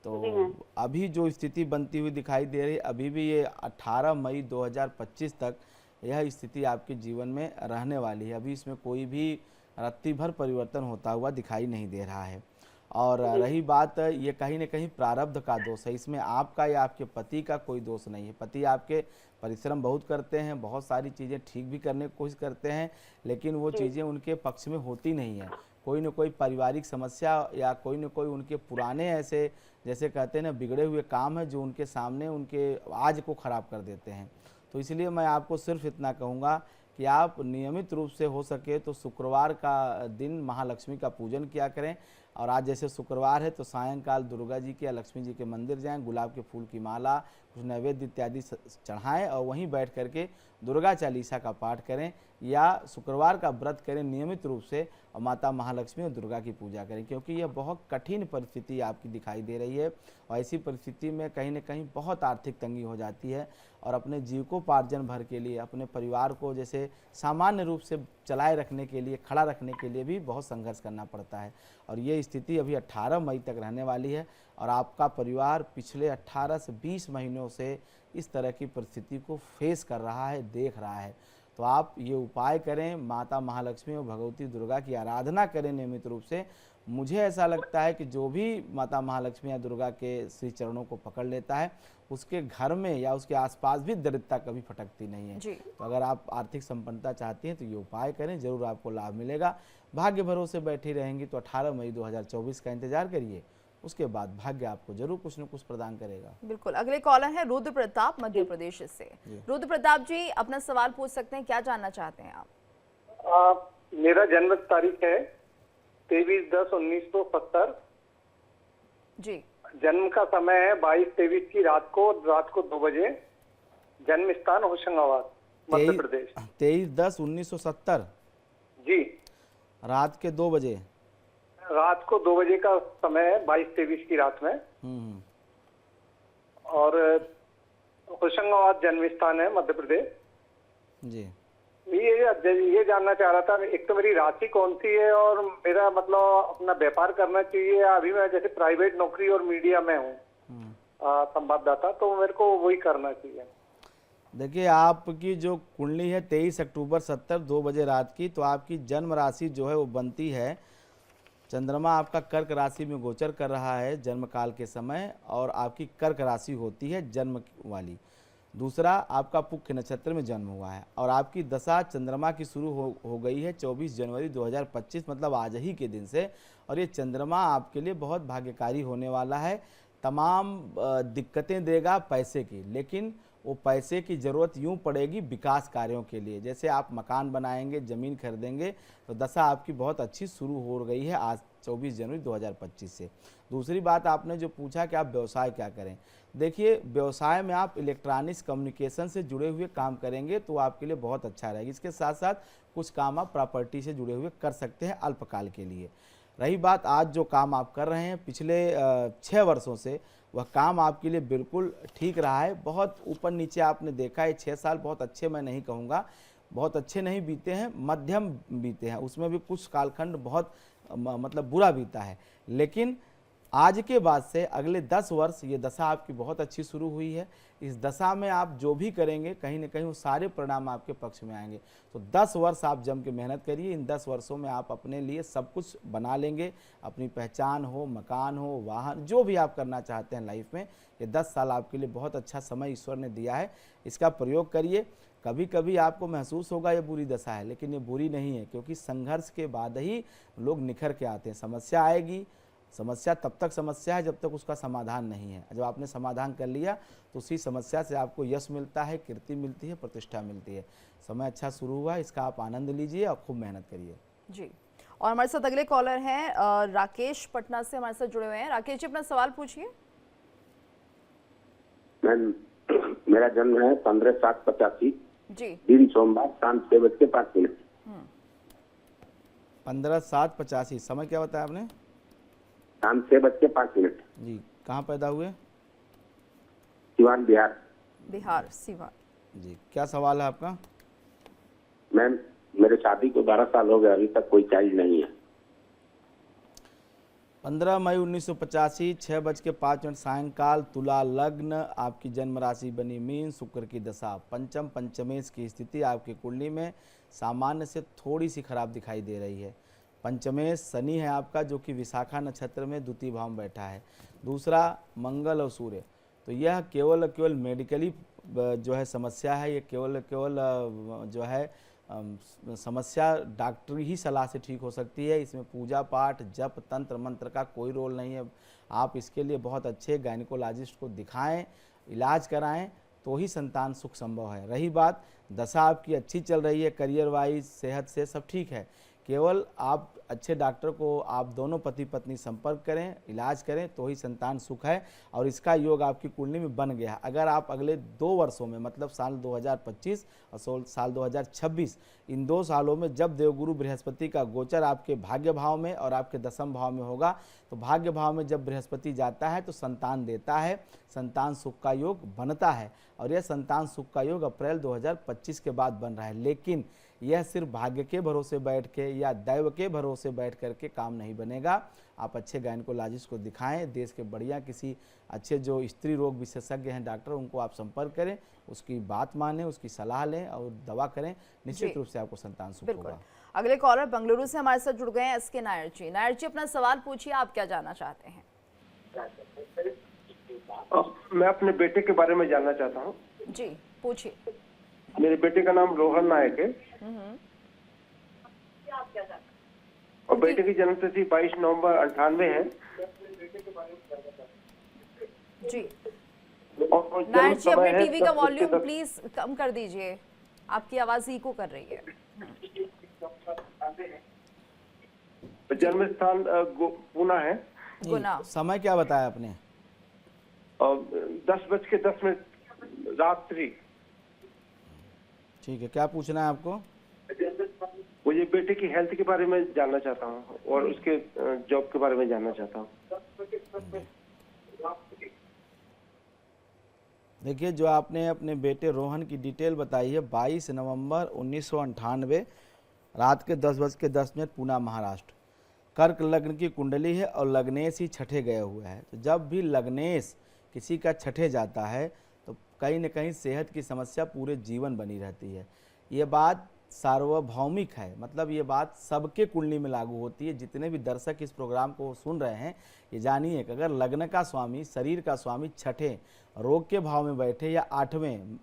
तो अभी जो स्थिति बनती हुई दिखाई दे रही है, अभी भी ये 18 मई 2025 तक यह स्थिति आपके जीवन में रहने वाली है। अभी इसमें कोई भी रत्ती भर परिवर्तन होता हुआ दिखाई नहीं दे रहा है। और रही बात, ये कहीं न कहीं प्रारब्ध का दोष है, इसमें आपका या आपके पति का कोई दोष नहीं है। पति आपके परिश्रम बहुत करते हैं, बहुत सारी चीज़ें ठीक भी करने की कोशिश करते हैं, लेकिन वो चीज़ें उनके पक्ष में होती नहीं है। कोई न कोई पारिवारिक समस्या या कोई न कोई उनके पुराने ऐसे जैसे कहते हैं ना बिगड़े हुए काम है जो उनके सामने उनके आज को ख़राब कर देते हैं। तो इसलिए मैं आपको सिर्फ इतना कहूँगा कि आप नियमित रूप से हो सके तो शुक्रवार का दिन महालक्ष्मी का पूजन किया करें। और आज जैसे शुक्रवार है तो सायंकाल दुर्गा जी के या लक्ष्मी जी के मंदिर जाएं, गुलाब के फूल की माला, कुछ नैवेद्य इत्यादि चढ़ाएं और वहीं बैठ करके दुर्गा चालीसा का पाठ करें या शुक्रवार का व्रत करें नियमित रूप से और माता महालक्ष्मी और दुर्गा की पूजा करें, क्योंकि यह बहुत कठिन परिस्थिति आपकी दिखाई दे रही है और ऐसी परिस्थिति में कहीं न कहीं बहुत आर्थिक तंगी हो जाती है और अपने जीविकोपार्जन भर के लिए अपने परिवार को जैसे सामान्य रूप से चलाए रखने के लिए, खड़ा रखने के लिए भी बहुत संघर्ष करना पड़ता है। और ये स्थिति अभी 18 मई तक रहने वाली है और आपका परिवार पिछले 18 से 20 महीनों से इस तरह की परिस्थिति को फेस कर रहा है, देख रहा है। तो आप ये उपाय करें, माता महालक्ष्मी और भगवती दुर्गा की आराधना करें नियमित रूप से। मुझे ऐसा लगता है कि जो भी माता महालक्ष्मी या दुर्गा के श्री चरणों को पकड़ लेता है उसके घर में या उसके आसपास भी दरिद्रता कभी फटकती नहीं है। तो अगर आप आर्थिक संपन्नता चाहती हैं तो ये उपाय करें, जरूर आपको लाभ मिलेगा। भाग्य भरोसे बैठी रहेंगी तो 18 मई 2024 का इंतजार करिए, उसके बाद भाग्य आपको जरूर कुछ न कुछ प्रदान करेगा। बिल्कुल। अगले कॉलर है रुद्र प्रताप मध्य प्रदेश से। रुद्र प्रताप जी अपना सवाल पूछ सकते हैं, क्या जानना चाहते हैं आप? मेरा जन्म तारीख है 23/10/1970। जी। जन्म का समय है 22-23 की रात को 2 बजे। जन्म स्थान होशंगाबाद मध्य प्रदेश। 23/10/1970 जी। रात के 2 बजे। रात को 2 बजे का समय है 22-23 की रात में। और होशंगाबाद जन्म स्थान है मध्य प्रदेश जी। ये जानना चाह रहा था, एक तो मेरी राशि कौन सी है और मेरा मतलब अपना व्यापार करना चाहिए। अभी मैं जैसे प्राइवेट नौकरी और मीडिया में हूँ संवाददाता, तो मेरे को वही करना चाहिए। देखिए आपकी जो कुंडली है 23 अक्टूबर 70 2 बजे रात की, तो आपकी जन्म राशि जो है वो बनती है, चंद्रमा आपका कर्क राशि में गोचर कर रहा है जन्म काल के समय और आपकी कर्क राशि होती है जन्म वाली। दूसरा, आपका पुख्य नक्षत्र में जन्म हुआ है और आपकी दशा चंद्रमा की शुरू हो गई है 24 जनवरी 2025 मतलब आज ही के दिन से। और ये चंद्रमा आपके लिए बहुत भाग्यकारी होने वाला है, तमाम दिक्कतें देगा पैसे की, लेकिन वो पैसे की ज़रूरत यूँ पड़ेगी विकास कार्यों के लिए। जैसे आप मकान बनाएंगे, ज़मीन खरीदेंगे, तो दशा आपकी बहुत अच्छी शुरू हो गई है आज 24 जनवरी 2025 से। दूसरी बात आपने जो पूछा कि आप व्यवसाय क्या करें, देखिए व्यवसाय में आप इलेक्ट्रॉनिक्स कम्युनिकेशन से जुड़े हुए काम करेंगे तो आपके लिए बहुत अच्छा रहेगा। इसके साथ साथ कुछ काम आप प्रॉपर्टी से जुड़े हुए कर सकते हैं अल्पकाल के लिए। रही बात आज जो काम आप कर रहे हैं पिछले 6 वर्षों से, वह काम आपके लिए बिल्कुल ठीक रहा है। बहुत ऊपर नीचे आपने देखा है, 6 साल बहुत अच्छे मैं नहीं कहूँगा, बहुत अच्छे नहीं बीते हैं, मध्यम बीते हैं, उसमें भी कुछ कालखंड बहुत मतलब बुरा बीता है। लेकिन आज के बाद से अगले 10 वर्ष ये दशा आपकी बहुत अच्छी शुरू हुई है। इस दशा में आप जो भी करेंगे कहीं ना कहीं वो सारे परिणाम आपके पक्ष में आएंगे। तो 10 वर्ष आप जम के मेहनत करिए। इन 10 वर्षों में आप अपने लिए सब कुछ बना लेंगे, अपनी पहचान हो, मकान हो, वाहन, जो भी आप करना चाहते हैं लाइफ में। ये 10 साल आपके लिए बहुत अच्छा समय ईश्वर ने दिया है, इसका प्रयोग करिए। कभी कभी आपको महसूस होगा ये बुरी दशा है, लेकिन ये बुरी नहीं है, क्योंकि संघर्ष के बाद ही लोग निखर के आते हैं। समस्या आएगी, समस्या तब तक समस्या है जब तक उसका समाधान नहीं है। जब आपने समाधान कर लिया तो उसी समस्या से आपको यश मिलता है, कीर्ति मिलती है, प्रतिष्ठा मिलती है। समय अच्छा शुरू हुआ, इसका आप आनंद लीजिए और खूब मेहनत करिए जी। और हमारे साथ अगले कॉलर हैं राकेश पटना से हमारे साथ जुड़े हुए हैं। राकेश जी अपना सवाल पूछिए। मैम मेरा जन्म है 15/7/85 जी। दिन सोमवार शाम 6:05। 15/7/85। समय क्या बताया आपने? शाम 6:05। जी, कहाँ पैदा हुए? सिवान, बिहार। बिहार, सिवान। जी, क्या सवाल है आपका? मैम, मेरे शादी को 12 साल हो गए, अभी तक कोई चाइल्ड नहीं है। 15 मई 1985, 6:05 सायंकाल, तुला लग्न, आपकी जन्म राशि बनी मीन, शुक्र की दशा पंचम, पंचमेश की स्थिति आपकी कुंडली में सामान्य से थोड़ी सी खराब दिखाई दे रही है। पंचमेश शनि है आपका, जो कि विशाखा नक्षत्र में द्वितीय भाव में बैठा है। दूसरा मंगल और सूर्य, तो यह केवल मेडिकली जो है समस्या है, ये केवल जो है समस्या डॉक्टरी ही सलाह से ठीक हो सकती है। इसमें पूजा पाठ, जप, तंत्र मंत्र का कोई रोल नहीं है। आप इसके लिए बहुत अच्छे गायनिकोलॉजिस्ट को दिखाएं, इलाज कराएं, तो ही संतान सुख संभव है। रही बात, दशा आपकी अच्छी चल रही है, करियर वाइज, सेहत से सब ठीक है। केवल आप अच्छे डॉक्टर को आप दोनों पति पत्नी संपर्क करें, इलाज करें, तो ही संतान सुख है। और इसका योग आपकी कुंडली में बन गया। अगर आप अगले 2 वर्षों में, मतलब साल 2025 और साल 2026, इन 2 सालों में जब देवगुरु बृहस्पति का गोचर आपके भाग्य भाव में और आपके दशम भाव में होगा, तो भाग्य भाव में जब बृहस्पति जाता है तो संतान देता है, संतान सुख का योग बनता है। और यह संतान सुख का योग अप्रैल 2025 के बाद बन रहा है। लेकिन यह सिर्फ भाग्य के भरोसे बैठ के या दैव के भरोसे बैठ करके काम नहीं बनेगा। आप अच्छे गायनिकोलॉजिस्ट को दिखाएं, देश के बढ़िया किसी अच्छे जो स्त्री रोग विशेषज्ञ हैं डॉक्टर, उनको आप संपर्क करें, उसकी बात मानें, उसकी सलाह लें और दवा करें। निश्चित रूप से आपको संतान सुख होगा। अगले कॉलर बेंगलुरु से हमारे साथ जुड़ गए हैं एसके नायर जी। नायर जी, अपना सवाल पूछिए, आप क्या जानना चाहते हैं? मैं अपने बेटे के बारे में जानना चाहता हूँ। जी, पूछिए। मेरे बेटे का नाम रोहन नायक है और बेटे की जन्म तिथि 22 नवंबर 98 है। जी, और नायर जी, अपने टीवी का वॉल्यूम प्लीज कम कर दीजिए, आपकी आवाज इको कर रही है। जन्म स्थान पुणे है। गुना। समय क्या बताया आपने? 10:10 रात्रि। ठीक है, क्या पूछना है आपको? मुझे बेटे की हेल्थ के बारे में जानना चाहता हूँ और उसके जॉब के बारे में जानना चाहता हूँ। देखिए, जो आपने अपने बेटे रोहन की डिटेल बताई है, 22 नवंबर 1998 रात के 10:10 पुणे, महाराष्ट्र। कर्क लग्न की कुंडली है और लग्नेश ही छठे गए हुए हैं। तो जब भी लग्नेश किसी का छठे जाता है तो कहीं न कहीं सेहत की समस्या पूरे जीवन बनी रहती है। ये बात सार्वभौमिक है, मतलब ये बात सबके कुंडली में लागू होती है। जितने भी दर्शक इस प्रोग्राम को सुन रहे हैं, ये जानिए कि अगर लग्न का स्वामी, शरीर का स्वामी छठे रोग के भाव में बैठे या 8वें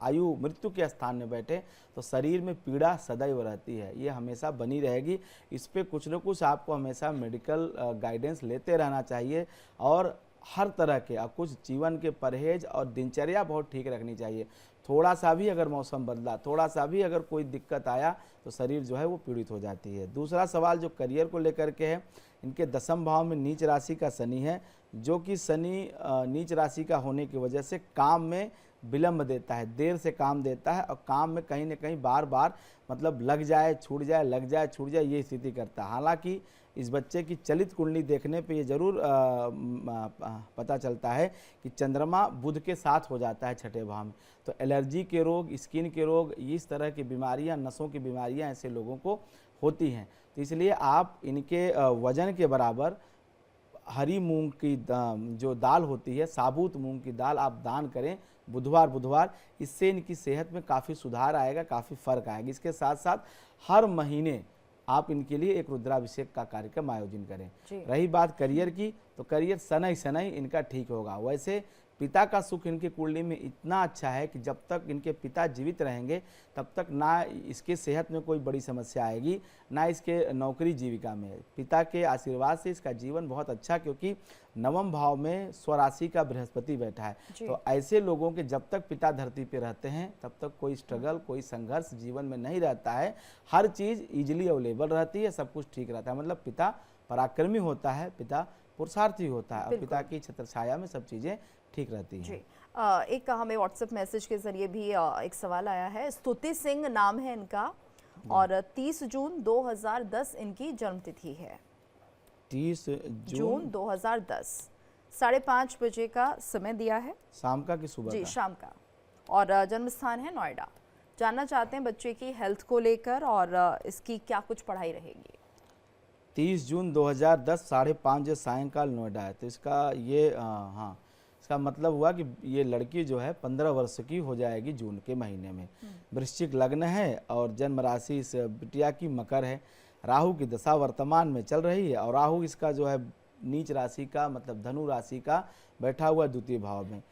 आयु मृत्यु के स्थान में बैठे, तो शरीर में पीड़ा सदैव रहती है, ये हमेशा बनी रहेगी। इस पर कुछ न कुछ आपको हमेशा मेडिकल गाइडेंस लेते रहना चाहिए और हर तरह के कुछ जीवन के परहेज और दिनचर्या बहुत ठीक रखनी चाहिए। थोड़ा सा भी अगर मौसम बदला, थोड़ा सा भी अगर कोई दिक्कत आया तो शरीर जो है वो पीड़ित हो जाती है। दूसरा सवाल जो करियर को लेकर के है, इनके दशम भाव में नीच राशि का शनि है, जो कि शनि नीच राशि का होने की वजह से काम में विलंब देता है, देर से काम देता है और काम में कहीं न कहीं बार बार मतलब लग जाए छूट जाए, लग जाए छूट जाए, ये स्थिति करता है। हालांकि इस बच्चे की चलित कुंडली देखने पे ये जरूर पता चलता है कि चंद्रमा बुध के साथ हो जाता है छठे भाव में, तो एलर्जी के रोग, स्किन के रोग, इस तरह की बीमारियां, नसों की बीमारियां ऐसे लोगों को होती हैं। तो इसलिए आप इनके वजन के बराबर हरी मूंग की जो दाल होती है, साबुत मूंग की दाल आप दान करें बुधवार, इससे इनकी सेहत में काफ़ी सुधार आएगा, काफ़ी फर्क आएगा। इसके साथ साथ हर महीने आप इनके लिए एक रुद्राभिषेक का कार्यक्रम आयोजन करें। रही बात करियर की, तो करियर शनै इनका ठीक होगा। वैसे पिता का सुख इनकी कुंडली में इतना अच्छा है कि जब तक इनके पिता जीवित रहेंगे तब तक ना इसके सेहत में कोई बड़ी समस्या आएगी, ना इसके नौकरी जीविका में। पिता के आशीर्वाद से इसका जीवन बहुत अच्छा, क्योंकि नवम भाव में स्वराशि का बृहस्पति बैठा है। तो ऐसे लोगों के जब तक पिता धरती पे रहते हैं तब तक कोई स्ट्रगल, कोई संघर्ष जीवन में नहीं रहता है। हर चीज़ ईजिली अवेलेबल रहती है, सब कुछ ठीक रहता है। मतलब पिता पराक्रमी होता है, पिता पुरुषार्थी होता है और पिता की छत्रछाया में सब चीज़ें ठीक रहती हैं। एक हमें व्हाट्सएप मैसेज के जरिए भी एक सवाल आया है। स्तुति सिंह नाम है इनका और 30 जून 2010 इनकी जन्म तिथि है। 30 जून 2010 5:30 बजे का समय दिया है। शाम का कि सुबह जी का? शाम का। और जन्म स्थान है नोएडा। जानना चाहते हैं बच्चे की हेल्थ को लेकर और इसकी क्या कुछ पढ़ाई रहेगी। 30 जून 2010 5:30 बजे सायंकाल नोएडा है। तो इसका ये हाँ, इसका मतलब हुआ कि ये लड़की जो है 15 वर्ष की हो जाएगी जून के महीने में। वृश्चिक लग्न है और जन्म राशि इस बिटिया की मकर है। राहु की दशा वर्तमान में चल रही है और राहु इसका जो है नीच राशि का मतलब धनु राशि का बैठा हुआ द्वितीय भाव में।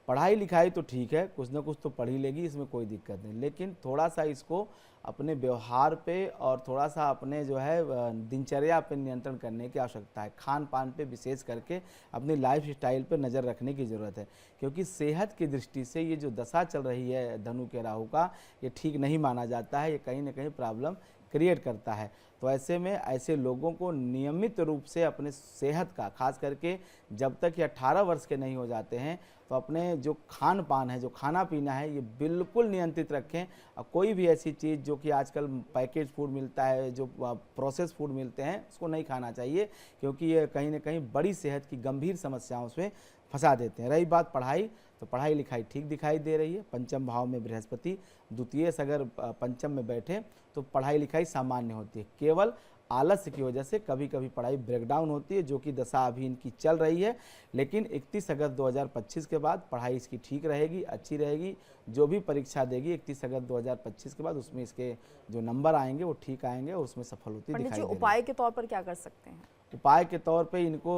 पढ़ाई लिखाई तो ठीक है, कुछ ना कुछ तो पढ़ ही लेगी, इसमें कोई दिक्कत नहीं, लेकिन थोड़ा सा इसको अपने व्यवहार पे और थोड़ा सा अपने जो है दिनचर्या पे नियंत्रण करने की आवश्यकता है। खान पान पे विशेष करके अपनी लाइफ स्टाइल पे नज़र रखने की ज़रूरत है, क्योंकि सेहत की दृष्टि से ये जो दशा चल रही है धनु के राहु का, ये ठीक नहीं माना जाता है। ये कहीं ना कहीं प्रॉब्लम क्रिएट करता है। तो ऐसे में ऐसे लोगों को नियमित रूप से अपने सेहत का, खास करके जब तक ये 18 वर्ष के नहीं हो जाते हैं, तो अपने जो खान पान है, जो खाना पीना है, ये बिल्कुल नियंत्रित रखें। और कोई भी ऐसी चीज़ जो कि आजकल पैकेज फूड मिलता है, जो प्रोसेस फूड मिलते हैं, उसको नहीं खाना चाहिए, क्योंकि ये कहीं ना कहीं बड़ी सेहत की गंभीर समस्याओं से फंसा देते हैं। रही बात पढ़ाई, तो पढ़ाई लिखाई ठीक दिखाई दे रही है। पंचम भाव में बृहस्पति द्वितीय से अगर पंचम में बैठे तो पढ़ाई लिखाई सामान्य होती है। केवल आलस्य की वजह से कभी कभी पढ़ाई ब्रेकडाउन होती है, जो कि दशा अभी इनकी चल रही है। लेकिन 31 अगस्त 2025 के बाद पढ़ाई इसकी ठीक रहेगी, अच्छी रहेगी। जो भी परीक्षा देगी 31 अगस्त 2025 के बाद, उसमें इसके जो नंबर आएंगे वो ठीक आएंगे और उसमें सफल होती दिखाई देगी। उपाय के तौर पर क्या कर सकते हैं? उपाय के तौर पे इनको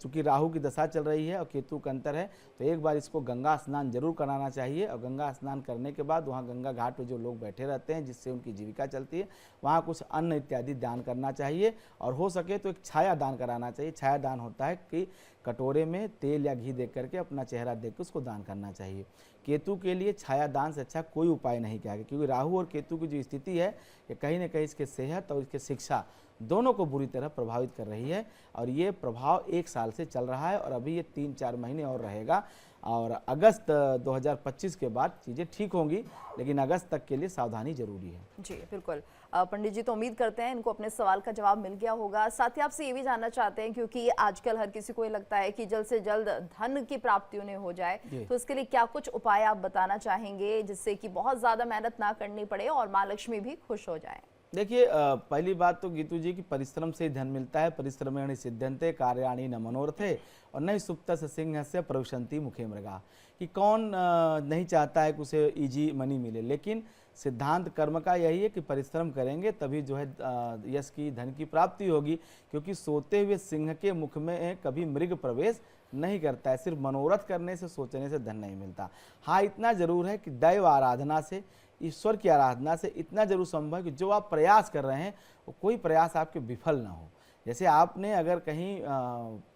चूँकि राहु की दशा चल रही है और केतु का अंतर है, तो एक बार इसको गंगा स्नान जरूर कराना चाहिए। और गंगा स्नान करने के बाद वहाँ गंगा घाट पर जो लोग बैठे रहते हैं, जिससे उनकी जीविका चलती है, वहाँ कुछ अन्न इत्यादि दान करना चाहिए। और हो सके तो एक छाया दान कराना चाहिए। छाया दान होता है कि कटोरे में तेल या घी देख करके अपना चेहरा देख के उसको दान करना चाहिए। केतु के लिए छाया दान से अच्छा कोई उपाय नहीं किया गया, क्योंकि राहु और केतु की जो स्थिति है, ये कहीं ना कहीं इसके सेहत और इसके शिक्षा दोनों को बुरी तरह प्रभावित कर रही है। और ये प्रभाव 1 साल से चल रहा है और अभी ये 3-4 महीने और रहेगा। और अगस्त 2025 के बाद चीज़ें ठीक होंगी, लेकिन अगस्त तक के लिए सावधानी जरूरी है। जी बिल्कुल। पंडित जी, तो उम्मीद करते हैं इनको अपने सवाल का जवाब मिल गया होगा। साथ ही आपसे ये भी जानना चाहते हैं, क्योंकि आजकल हर किसी को ये लगता है कि जल्द से जल्द धन की प्राप्ति उन्हें हो जाए, तो इसके लिए क्या कुछ उपाय आप बताना चाहेंगे, जिससे कि बहुत ज़्यादा मेहनत ना करनी पड़े और माँ लक्ष्मी भी खुश हो जाए? देखिए, पहली बात तो गीतू जी की परिश्रम से ही धन मिलता है। परिश्रमेण सिद्ध्यन्ते कार्याणि न मनोरथे और नहीं सुप्त सिंह से प्रविशन्ति मुखे मृगा। कि कौन नहीं चाहता है कि उसे इजी मनी मिले, लेकिन सिद्धांत कर्म का यही है कि परिश्रम करेंगे तभी जो है यश की, धन की प्राप्ति होगी। क्योंकि सोते हुए सिंह के मुख में कभी मृग प्रवेश नहीं करता है। सिर्फ मनोरथ करने से, सोचने से धन नहीं मिलता। हाँ, इतना जरूर है कि दैव आराधना से, ईश्वर की आराधना से इतना जरूर संभव है कि जो आप प्रयास कर रहे हैं वो कोई प्रयास आपके विफल ना हो। जैसे आपने अगर कहीं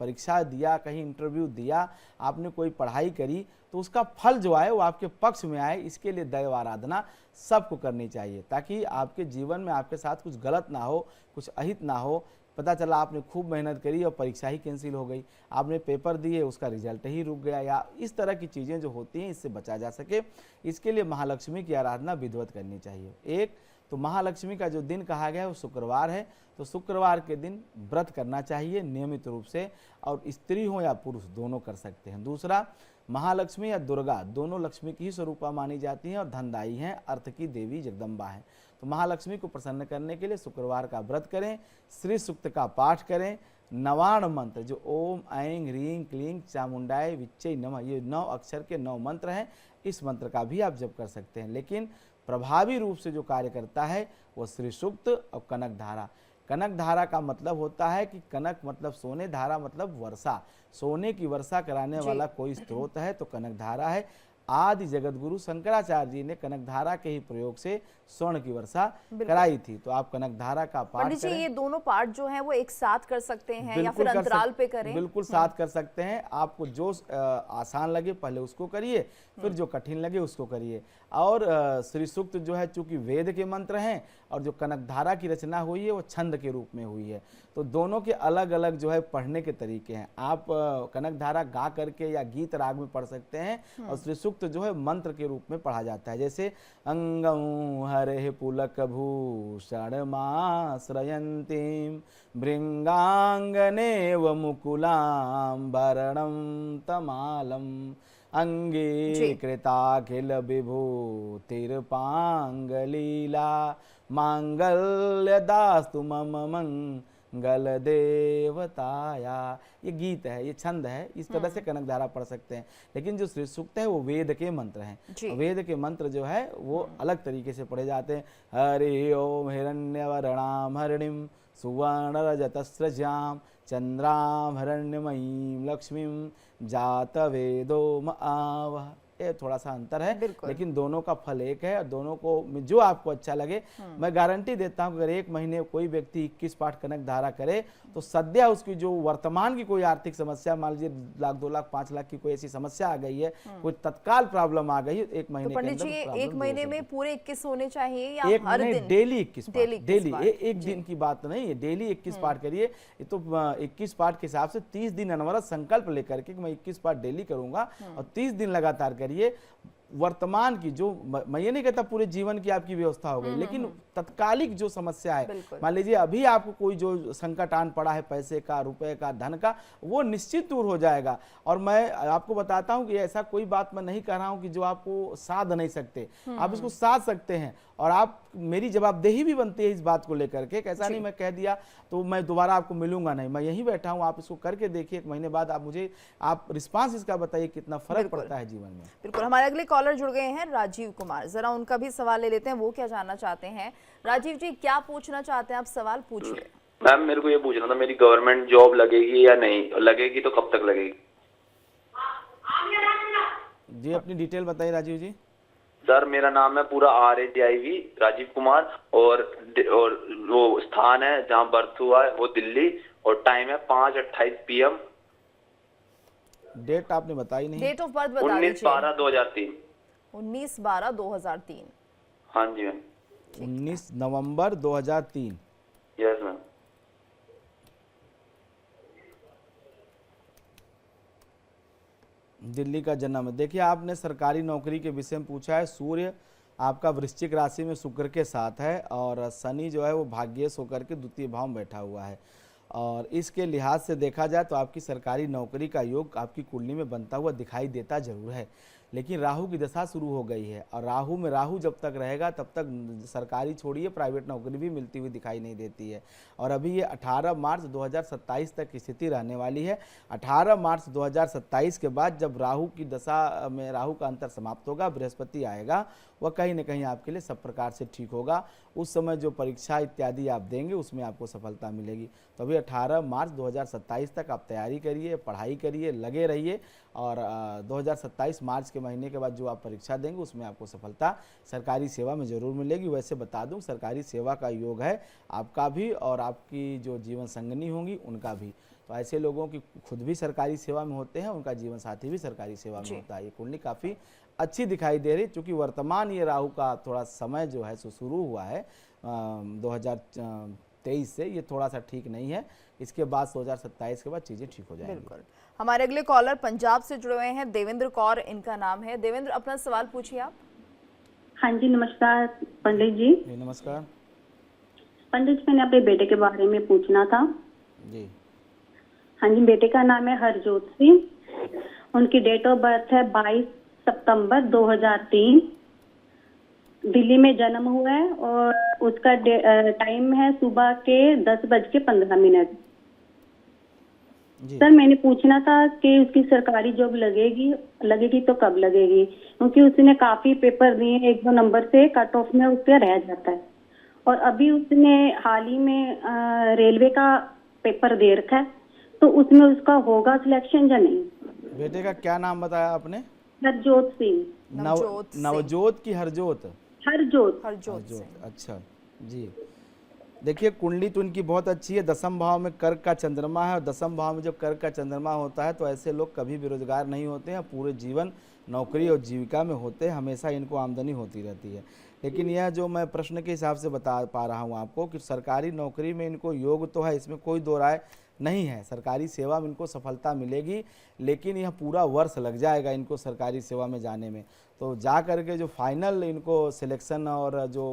परीक्षा दिया, कहीं इंटरव्यू दिया, आपने कोई पढ़ाई करी, तो उसका फल जो आए वो आपके पक्ष में आए, इसके लिए दैव आराधना सबको करनी चाहिए, ताकि आपके जीवन में आपके साथ कुछ गलत ना हो, कुछ अहित ना हो। पता चला आपने खूब मेहनत करी और परीक्षा ही कैंसिल हो गई, आपने पेपर दिए, उसका रिजल्ट ही रुक गया, या इस तरह की चीज़ें जो होती हैं, इससे बचा जा सके, इसके लिए महालक्ष्मी की आराधना विधिवत करनी चाहिए। एक तो महालक्ष्मी का जो दिन कहा गया है वो शुक्रवार है, तो शुक्रवार के दिन व्रत करना चाहिए नियमित रूप से, और स्त्री हो या पुरुष दोनों कर सकते हैं। दूसरा, महालक्ष्मी या दुर्गा दोनों लक्ष्मी की ही स्वरूपा मानी जाती हैं और धनदायी हैं, अर्थ की देवी जगदम्बा हैं। तो महालक्ष्मी को प्रसन्न करने के लिए शुक्रवार का व्रत करें, श्री सूक्त का पाठ करें, नवाण मंत्र जो ओम ऐं ह्रीं क्लीं चामुंडाय विच्चे नमः, ये 9 अक्षर के 9 मंत्र हैं, इस मंत्र का भी आप जप कर सकते हैं। लेकिन प्रभावी रूप से जो कार्य करता है वो श्री सूक्त और कनक धारा। कनक धारा का मतलब होता है कि कनक मतलब सोने, धारा मतलब वर्षा, सोने की वर्षा कराने वाला कोई स्रोत है तो कनक धारा है। आदि जगत गुरु शंकराचार्य जी ने कनक धारा के ही प्रयोग से स्वर्ण की वर्षा कराई थी। तो आप कनक धारा का पाठ पंडित जी, ये दोनों पाठ जो हैं वो एक साथ कर सकते हैं या फिर अंतराल पे करें? बिल्कुल साथ कर सकते हैं। आपको जो आसान लगे पहले उसको करिए, फिर जो कठिन लगे उसको करिए। और श्री सूक्त जो है चूंकि वेद के मंत्र हैं और जो कनकधारा की रचना हुई है वो छंद के रूप में हुई है, तो दोनों के अलग अलग जो है पढ़ने के तरीके हैं। आप कनकधारा गा करके या गीत राग में पढ़ सकते हैं और श्री सूक्त जो है मंत्र के रूप में पढ़ा जाता है। जैसे अंगं हरे पुलक भूषण माश्रयन्तीं भृंगांगनेव मुकुलांबरणं तमालम अंगे कृताखिल विभूतिर्पांगलीला मांगल्यदास्तु मम मंगल देवताया। ये गीत है, ये छंद है, इस तरह से कनकधारा पढ़ सकते हैं। लेकिन जो श्री सूक्त है वो वेद के मंत्र हैं। वेद के मंत्र जो है वो अलग तरीके से पढ़े जाते हैं। हरि ओम हिरण्यवर्णाम हरिणीम सुवर्ण रजतस्रजाम चंद्राम हिरण्यमयीं लक्ष्मीं जात वेदो आवह। ये थोड़ा सा अंतर है, लेकिन दोनों का फल एक है और दोनों को जो आपको अच्छा लगे। मैं गारंटी देता हूं अगर एक महीने कोई व्यक्ति 21 पाठ कनकधारा करे तो सद्या उसकी जो वर्तमान की कोई आर्थिक समस्या, मान लीजिए 1 लाख 2 लाख 5 लाख की कोई ऐसी समस्या आ गई है, कोई तत्काल प्रॉब्लम आ गई है, एक महीने तो पंडित जी एक महीने में पूरे 21 होने चाहिए या एक हर दिन? डेली 21 डेली, एक दिन की बात नहीं है, डेली 21 पाठ करिए। ये तो 21 पाठ के हिसाब से 30 दिन अनवरत संकल्प लेकर के मैं 21 पाठ डेली करूंगा और 30 दिन लगातार करिए। वर्तमान की जो, मैं ये नहीं कहता पूरे जीवन की आपकी व्यवस्था हो गई, लेकिन तत्कालिक जो समस्या है, मान लीजिए अभी आपको कोई जो संकट आन पड़ा है पैसे का, रुपए का, धन का, वो निश्चित दूर हो जाएगा। और मैं आपको बताता हूं कि ऐसा कोई बात मैं नहीं कह रहा हूं कि जो आपको साध नहीं सकते, आप इसको साध सकते हैं और आप, मेरी जवाबदेही भी बनती है इस बात को लेकर के। ऐसा नहीं मैं कह दिया तो मैं दोबारा आपको मिलूंगा नहीं, मैं यहीं बैठा हूं, आप इसको करके देखिए, 1 महीने बाद आप मुझे आप रिस्पांस इसका बताइए कितना फर्क पड़ता है जीवन में। बिल्कुल, हमारे अगले कॉलर जुड़ गए हैं राजीव कुमार, जरा उनका भी सवाल ले लेते हैं, वो क्या जानना चाहते हैं। राजीव जी क्या पूछना चाहते हैं आप, सवाल पूछिए। मैम मेरे को ये पूछना था, मेरी गवर्नमेंट जॉब लगेगी या नहीं, लगेगी तो कब तक लगेगी? जी अपनी डिटेल बताइए राजीव जी। सर मेरा नाम है पूरा RAJIV राजीव कुमार और वो स्थान है जहाँ बर्थ हुआ है वो दिल्ली और टाइम है 5:28 PM। डेट आपने बताई नहीं। डेट ऑफ बर्थ बता दीजिए। 19/12/2003। 19/12/2003। हाँ जी मैम। 19 नवंबर 2003। Yes ma'am. दिल्ली का जन्म है। देखिए आपने सरकारी नौकरी के विषय में पूछा है। सूर्य आपका वृश्चिक राशि में शुक्र के साथ है और शनि जो है वो भाग्येश होकर के द्वितीय भाव में बैठा हुआ है और इसके लिहाज से देखा जाए तो आपकी सरकारी नौकरी का योग आपकी कुंडली में बनता हुआ दिखाई देता जरूर है, लेकिन राहु की दशा शुरू हो गई है और राहु जब तक रहेगा तब तक सरकारी छोड़िए प्राइवेट नौकरी भी मिलती हुई दिखाई नहीं देती है। और अभी ये 18 मार्च 2027 तक की स्थिति रहने वाली है। 18 मार्च 2027 के बाद जब राहु की दशा में राहु का अंतर समाप्त होगा, बृहस्पति आएगा, वह कहीं ना कहीं आपके लिए सब प्रकार से ठीक होगा। उस समय जो परीक्षा इत्यादि आप देंगे उसमें आपको सफलता मिलेगी। तो अभी 18 मार्च 2027 तक आप तैयारी करिए, पढ़ाई करिए, लगे रहिए और 2027 मार्च के महीने के बाद जो आप परीक्षा देंगे उसमें आपको सफलता सरकारी सेवा में ज़रूर मिलेगी। वैसे बता दूं सरकारी सेवा का योग है आपका भी और आपकी जो जीवन संगनी होंगी उनका भी। तो ऐसे लोगों की खुद भी सरकारी सेवा में होते हैं, उनका जीवन साथी भी सरकारी सेवा में होता है। ये कुंडली काफ़ी अच्छी दिखाई दे रही, क्योंकि वर्तमान ये राहु का थोड़ा समय जो है सो शुरू हुआ है 2023 से, ये थोड़ा सा ठीक नहीं है। इसके बाद 2027 के बाद चीज़ें ठीक हो जाएंगी। बिल्कुल। हमारे अगले कॉलर पंजाब से जुड़े हुए हैं, देवेंद्र कौर इनका नाम है। देवेंद्र अपना सवाल पूछिए आप। हाँ जी नमस्कार पंडित जी। नमस्कार पंडित जी, मैंने अपने बेटे के बारे में पूछना था जी। हाँ जी, बेटे का नाम है हरजोत सिंह, उनकी डेट ऑफ बर्थ है 22 सितंबर 2003, दिल्ली में जन्म हुआ है और उसका टाइम है सुबह के 10:15। सर मैंने पूछना था कि उसकी सरकारी जॉब लगेगी तो कब लगेगी, क्योंकि उसने काफी पेपर दिए, 1-2 नंबर से कट ऑफ में उसका रह जाता है और अभी उसने हाल ही में रेलवे का पेपर दे रखा है, तो उसमें उसका होगा सिलेक्शन या नहीं? बेटे का क्या नाम बताया आपने? हरजोत सिंह। नवजोत की हरजोत? हरजोत। अच्छा जी। देखिए कुंडली तो इनकी बहुत अच्छी है, 10वें भाव में कर्क का चंद्रमा है और 10वें भाव में जब कर्क का चंद्रमा होता है तो ऐसे लोग कभी बेरोजगार नहीं होते हैं, पूरे जीवन नौकरी और जीविका में होते हैं, हमेशा इनको आमदनी होती रहती है। लेकिन यह जो मैं प्रश्न के हिसाब से बता पा रहा हूँ आपको कि सरकारी नौकरी में इनको योग तो है, इसमें कोई दो राय नहीं है। सरकारी सेवा में इनको सफलता मिलेगी, लेकिन यह पूरा वर्ष लग जाएगा इनको सरकारी सेवा में जाने में। तो जा करके जो फाइनल इनको सिलेक्शन और जो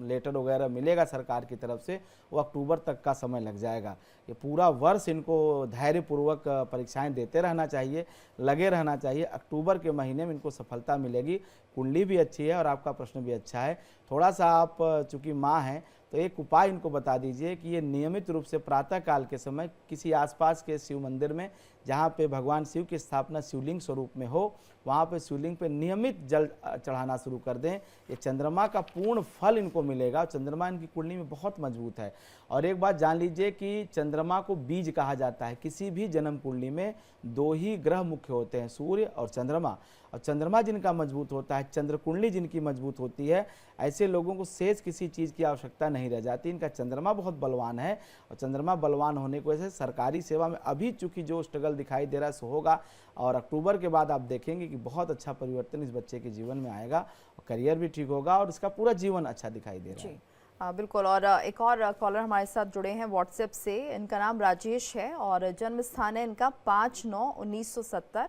लेटर वगैरह मिलेगा सरकार की तरफ से, वो अक्टूबर तक का समय लग जाएगा। ये पूरा वर्ष इनको धैर्यपूर्वक परीक्षाएं देते रहना चाहिए, लगे रहना चाहिए। अक्टूबर के महीने में इनको सफलता मिलेगी। कुंडली भी अच्छी है और आपका प्रश्न भी अच्छा है। थोड़ा सा आप चूँकि माँ हैं तो एक उपाय इनको बता दीजिए कि ये नियमित रूप से प्रातः काल के समय किसी आसपास के शिव मंदिर में, जहाँ पे भगवान शिव की स्थापना शिवलिंग स्वरूप में हो, वहाँ पे शिवलिंग पे नियमित जल चढ़ाना शुरू कर दें। ये चंद्रमा का पूर्ण फल इनको मिलेगा। चंद्रमा इनकी कुंडली में बहुत मजबूत है। और एक बात जान लीजिए कि चंद्रमा को बीज कहा जाता है। किसी भी जन्म कुंडली में दो ही ग्रह मुख्य होते हैं, सूर्य और चंद्रमा। और चंद्रमा जिनका मजबूत होता है, चंद्र कुंडली जिनकी मजबूत होती है, ऐसे लोगों को शेष किसी चीज़ की आवश्यकता नहीं रह जाती। इनका चंद्रमा बहुत बलवान है और चंद्रमा बलवान होने की वजह से सरकारी सेवा में अभी चूँकि जो स्ट्रगल दिखाई दे रहा है सो होगा, और अक्टूबर के बाद आप देखेंगे कि बहुत अच्छा परिवर्तन इस बच्चे के जीवन में आएगा और करियर भी ठीक होगा और इसका पूरा जीवन अच्छा दिखाई दे रहा है। बिल्कुल। और एक और कॉलर हमारे साथ जुड़े हैं व्हाट्सएप से। इनका नाम राजेश है और जन्म स्थान है इनका 5/9/1970।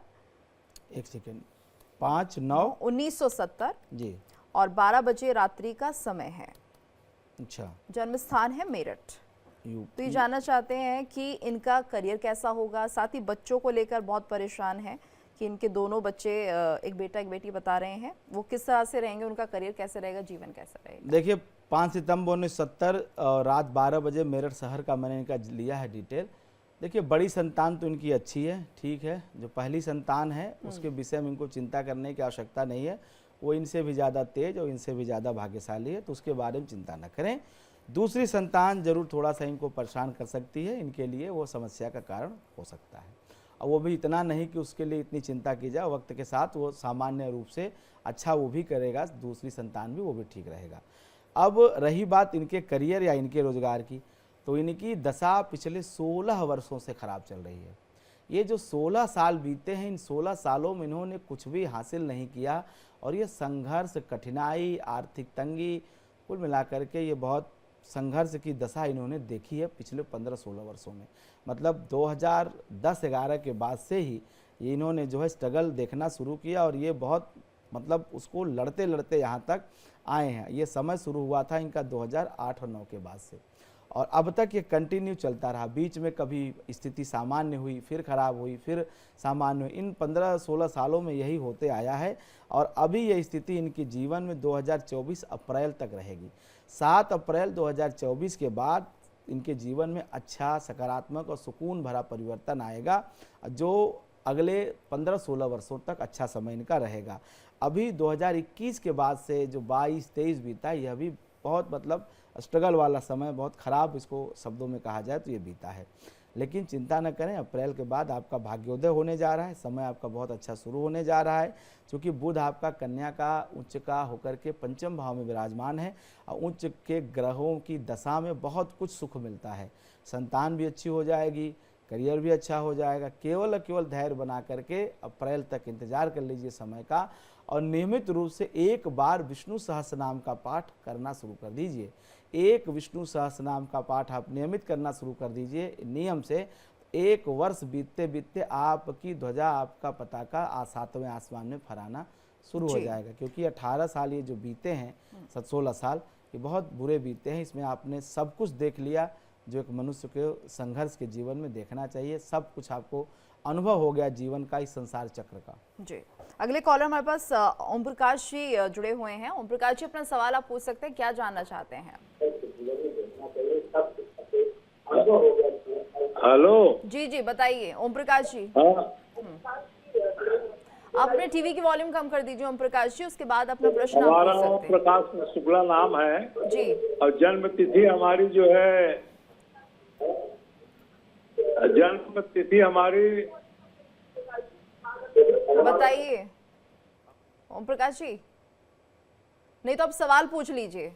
एक सेकेंड, 5/9/1970 जी, और 12 बजे रात्रि का समय है। अच्छा। जन्म स्थान है मेरठ। तो ये जानना चाहते हैं कि इनका करियर कैसा होगा। साथ ही बच्चों को लेकर बहुत परेशान हैं कि इनके दोनों बच्चे, एक बेटा एक बेटी बता रहे हैं, वो किस तरह से रहेंगे, उनका करियर कैसे रहेगा, जीवन कैसा रहेगा। देखिए 5 सितंबर 1970 रात 12 बजे मेरठ शहर का मैंने इनका लिया है डिटेल। देखिए बड़ी संतान तो इनकी अच्छी है, ठीक है। जो पहली संतान है उसके विषय में इनको चिंता करने की आवश्यकता नहीं है। वो इनसे भी ज़्यादा तेज और इनसे भी ज़्यादा भाग्यशाली है, तो उसके बारे में चिंता न करें। दूसरी संतान जरूर थोड़ा सा इनको परेशान कर सकती है, इनके लिए वो समस्या का कारण हो सकता है। और वो भी इतना नहीं कि उसके लिए इतनी चिंता की जाए। वक्त के साथ वो सामान्य रूप से अच्छा वो भी करेगा, दूसरी संतान भी, वो भी ठीक रहेगा। अब रही बात इनके करियर या इनके रोजगार की, तो इनकी दशा पिछले 16 वर्षों से खराब चल रही है। ये जो 16 साल बीते हैं, इन 16 सालों में इन्होंने कुछ भी हासिल नहीं किया और ये संघर्ष, कठिनाई, आर्थिक तंगी, कुल मिलाकर के ये बहुत संघर्ष की दशा इन्होंने देखी है पिछले 15-16 वर्षों में। मतलब 2010-11 के बाद से ही ये इन्होंने जो है स्ट्रगल देखना शुरू किया और ये बहुत मतलब उसको लड़ते लड़ते यहाँ तक आए हैं। ये समय शुरू हुआ था इनका 2008 और 9 के बाद से, और अब तक ये कंटिन्यू चलता रहा। बीच में कभी स्थिति सामान्य हुई, फिर खराब हुई, फिर सामान्य हुई। इन 15-16 सालों में यही होते आया है और अभी ये स्थिति इनके जीवन में 2024 अप्रैल तक रहेगी। 7 अप्रैल 2024 के बाद इनके जीवन में अच्छा, सकारात्मक और सुकून भरा परिवर्तन आएगा, जो अगले 15-16 वर्षों तक अच्छा समय इनका रहेगा। अभी 2021 के बाद से जो 22-23 बीता, यह भी बहुत मतलब स्ट्रगल वाला समय, बहुत ख़राब इसको शब्दों में कहा जाए तो ये बीता है। लेकिन चिंता न करें, अप्रैल के बाद आपका भाग्योदय होने जा रहा है, समय आपका बहुत अच्छा शुरू होने जा रहा है। क्योंकि बुध आपका कन्या का उच्च का होकर के 5वें भाव में विराजमान है और उच्च के ग्रहों की दशा में बहुत कुछ सुख मिलता है। संतान भी अच्छी हो जाएगी, करियर भी अच्छा हो जाएगा। केवल धैर्य बना करके अप्रैल तक इंतजार कर लीजिए समय का, और नियमित रूप से एक बार विष्णु सहस्रनाम का पाठ करना शुरू कर दीजिए। एक विष्णु सहस्रनाम का पाठ आप नियमित करना शुरू कर दीजिए नियम से। 1 वर्ष बीतते बीतते आपकी ध्वजा, आपका पताका 7वें आसमान में फहराना शुरू हो जाएगा। क्योंकि 18 साल ये जो बीते हैं, 16 साल, ये बहुत बुरे बीते हैं। इसमें आपने सब कुछ देख लिया जो एक मनुष्य के संघर्ष के जीवन में देखना चाहिए। सब कुछ आपको अनुभव हो गया जीवन का, इस संसार चक्र का। जी, अगले कॉलर हमारे पास ओम प्रकाश जी जुड़े हुए हैं। ओम प्रकाश जी, अपना सवाल आप पूछ सकते हैं, क्या जानना चाहते हैं? हेलो जी बताइए ओम प्रकाश जी। आपने टीवी की वॉल्यूम कम कर दीजिए ओम प्रकाश जी, उसके बाद अपना प्रश्न आप पूछ सकते हैं। ओम प्रकाश शुक्ला नाम है जी, और जन्म तिथि हमारी जो है, जन्म तिथि हमारी बताइए ओम प्रकाश जी, नहीं तो आप सवाल पूछ लीजिए।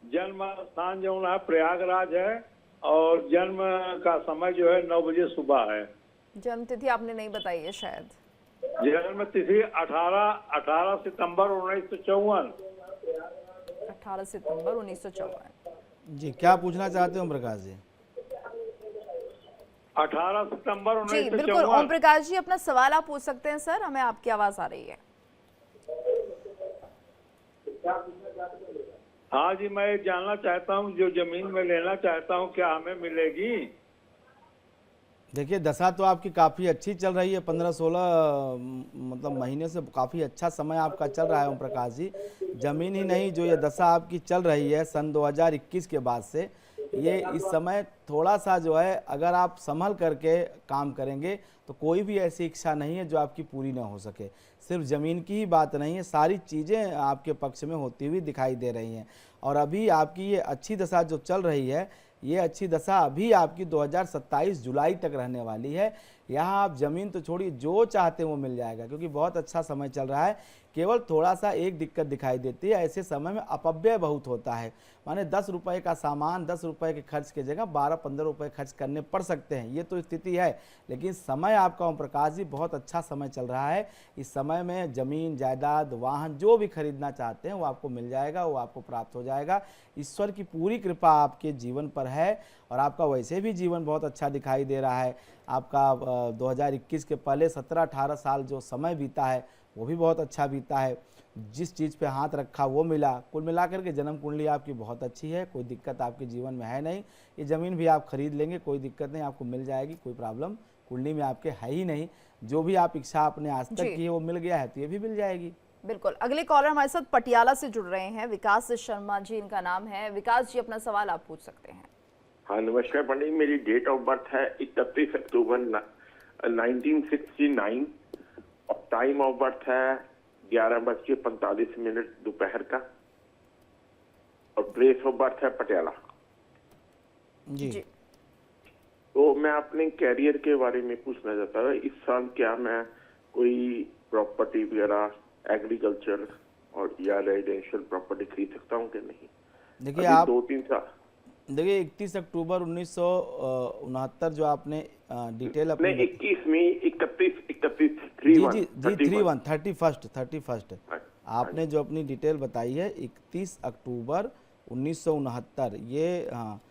जन्म स्थान जो है प्रयागराज है और जन्म का समय जो है 9 बजे सुबह है। जन्म तिथि आपने नहीं बताई है शायद। जन्म तिथि 18 सितंबर 1954। 18 सितंबर 1954। जी, क्या पूछना चाहते हो ओम प्रकाश जी? 18 सितंबर जी बिल्कुल, 1954। ओम प्रकाश जी अपना सवाल आप पूछ सकते हैं सर, हमें आपकी आवाज आ रही है। हाँ जी, मैं ये जानना चाहता हूँ, जो जमीन में लेना चाहता हूँ क्या हमें मिलेगी? देखिए, दशा तो आपकी काफ़ी अच्छी चल रही है, 15-16 मतलब महीने से काफ़ी अच्छा समय आपका चल रहा है ओम प्रकाश जी। जमीन ही नहीं, जो ये दशा आपकी चल रही है सन 2021 के बाद से, ये इस समय थोड़ा सा जो है, अगर आप संभल करके काम करेंगे तो कोई भी ऐसी इच्छा नहीं है जो आपकी पूरी ना हो सके। सिर्फ ज़मीन की ही बात नहीं है, सारी चीज़ें आपके पक्ष में होती हुई दिखाई दे रही हैं। और अभी आपकी ये अच्छी दशा जो चल रही है, ये अच्छी दशा अभी आपकी 2027 जुलाई तक रहने वाली है। यहाँ आप ज़मीन तो छोड़िए, जो चाहते हैं वो मिल जाएगा, क्योंकि बहुत अच्छा समय चल रहा है। केवल थोड़ा सा एक दिक्कत दिखाई देती है, ऐसे समय में अपव्यय बहुत होता है। माने 10 रुपये का सामान 10 रुपये के खर्च की जगह 12-15 रुपये खर्च करने पड़ सकते हैं, ये तो स्थिति है। लेकिन समय आपका ओम प्रकाश जी बहुत अच्छा समय चल रहा है। इस समय में ज़मीन जायदाद वाहन जो भी खरीदना चाहते हैं वो आपको मिल जाएगा, वो आपको प्राप्त हो जाएगा। ईश्वर की पूरी कृपा आपके जीवन पर है और आपका वैसे भी जीवन बहुत अच्छा दिखाई दे रहा है। आपका 2021 के पहले 17-18 साल जो समय बीता है वो भी बहुत अच्छा बीता है। जिस चीज़ पे हाथ रखा वो मिला। कुल मिलाकर के जन्म कुंडली आपकी बहुत अच्छी है, कोई दिक्कत आपके जीवन में है नहीं। ये ज़मीन भी आप खरीद लेंगे, कोई दिक्कत नहीं, आपको मिल जाएगी, कोई प्रॉब्लम कुंडली में आपके है ही नहीं। जो भी आप इच्छा आपने आज तक की है वो मिल गया है, तो ये भी मिल जाएगी। बिल्कुल, अगले कॉलर हमारे साथ पटियाला से जुड़ रहे हैं, विकास शर्मा जी इनका नाम है। विकास जी अपना सवाल आप पूछ सकते हैं। हाँ नमस्कार पंडित, मेरी डेट ऑफ बर्थ है 31 अक्टूबर 1969 और टाइम ऑफ बर्थ है 11:45 दोपहर का और प्लेस ऑफ बर्थ है पटियाला। जी। तो मैं अपने कैरियर के बारे में पूछना चाहता था, इस साल क्या मैं कोई प्रॉपर्टी वगैरह एग्रीकल्चर और या रेजिडेंशियल प्रॉपर्टी खरीद सकता हूँ कि नहीं? देखिए आप 2-3 साल, देखिए 31 अक्टूबर 1969 जो आपने डिटेल अपनी 21 में 31 जी 31 आपने जो अपनी डिटेल बताई है 31 अक्टूबर 1969, ये हाँ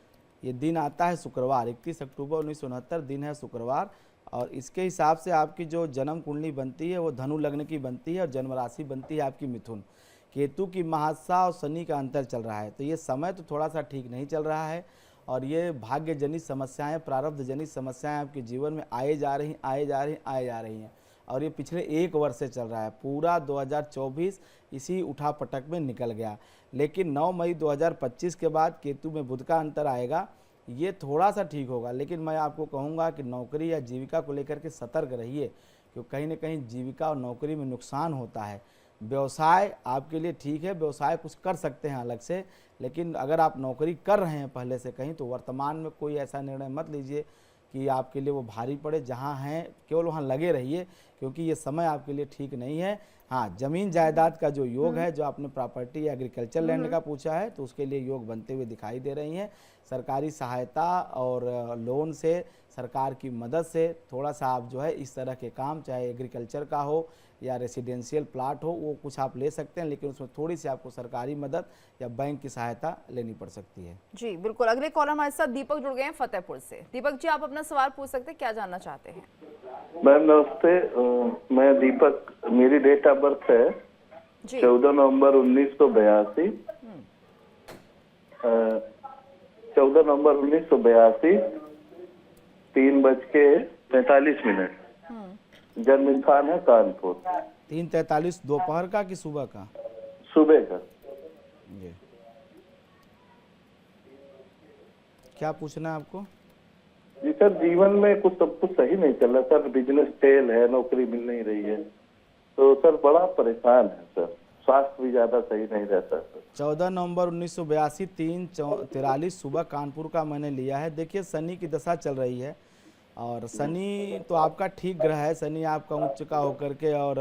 ये दिन आता है शुक्रवार। 31 अक्टूबर 1969 दिन है शुक्रवार और इसके हिसाब से आपकी जो जन्म कुंडली बनती है वो धनु लग्न की बनती है और जन्म राशि बनती है आपकी मिथुन। केतु की महादशा और शनि का अंतर चल रहा है, तो ये समय तो थोड़ा सा ठीक नहीं चल रहा है और ये भाग्य जनित समस्याएं, प्रारब्ध जनित समस्याएं आपके जीवन में आए जा रही हैं और ये पिछले 1 वर्ष से चल रहा है। पूरा 2024 इसी उठापटक में निकल गया, लेकिन 9 मई 2025 के बाद केतु में बुध का अंतर आएगा, ये थोड़ा सा ठीक होगा। लेकिन मैं आपको कहूँगा कि नौकरी या जीविका को लेकर के सतर्क रहिए, क्योंकि कहीं ना कहीं जीविका और नौकरी में नुकसान होता है। व्यवसाय आपके लिए ठीक है, व्यवसाय कुछ कर सकते हैं अलग से, लेकिन अगर आप नौकरी कर रहे हैं पहले से कहीं, तो वर्तमान में कोई ऐसा निर्णय मत लीजिए कि आपके लिए वो भारी पड़े। जहाँ हैं केवल वहाँ लगे रहिए, क्योंकि ये समय आपके लिए ठीक नहीं है। हाँ, जमीन जायदाद का जो योग है, जो आपने प्रॉपर्टी या एग्रीकल्चर लैंड का पूछा है, तो उसके लिए योग बनते हुए दिखाई दे रही हैं। सरकारी सहायता और लोन से, सरकार की मदद से थोड़ा सा आप जो है इस तरह के काम, चाहे एग्रीकल्चर का हो या रेसिडेंशियल प्लाट हो, वो कुछ आप ले सकते हैं, लेकिन उसमें थोड़ी सी आपको सरकारी मदद या बैंक की सहायता लेनी पड़ सकती है। जी बिल्कुल, अगले कॉलर हमारे साथ दीपक जुड़ गए हैं फतेहपुर से। दीपक जी आप अपना सवाल पूछ सकते हैं, क्या जानना चाहते हैं? मैम नमस्ते, मैं दीपक, मेरी डेट ऑफ बर्थ है 14 नवंबर 1982 3:45 जन्म स्थान है कानपुर। 3:43 दोपहर का कि सुबह का? सुबह का। जी, क्या पूछना है आपको? जी सर, जीवन में कुछ सब कुछ सही नहीं चल रहा सर, बिजनेस फेल है, नौकरी मिल नहीं रही है, तो सर बड़ा परेशान है सर, स्वास्थ्य भी ज्यादा सही नहीं रहता सर। 14 नवंबर 1982 3:43 सुबह कानपुर का मैंने लिया है। देखिए शनि की दशा चल रही है और शनि तो आपका ठीक ग्रह है। शनि आपका उच्च का होकर के और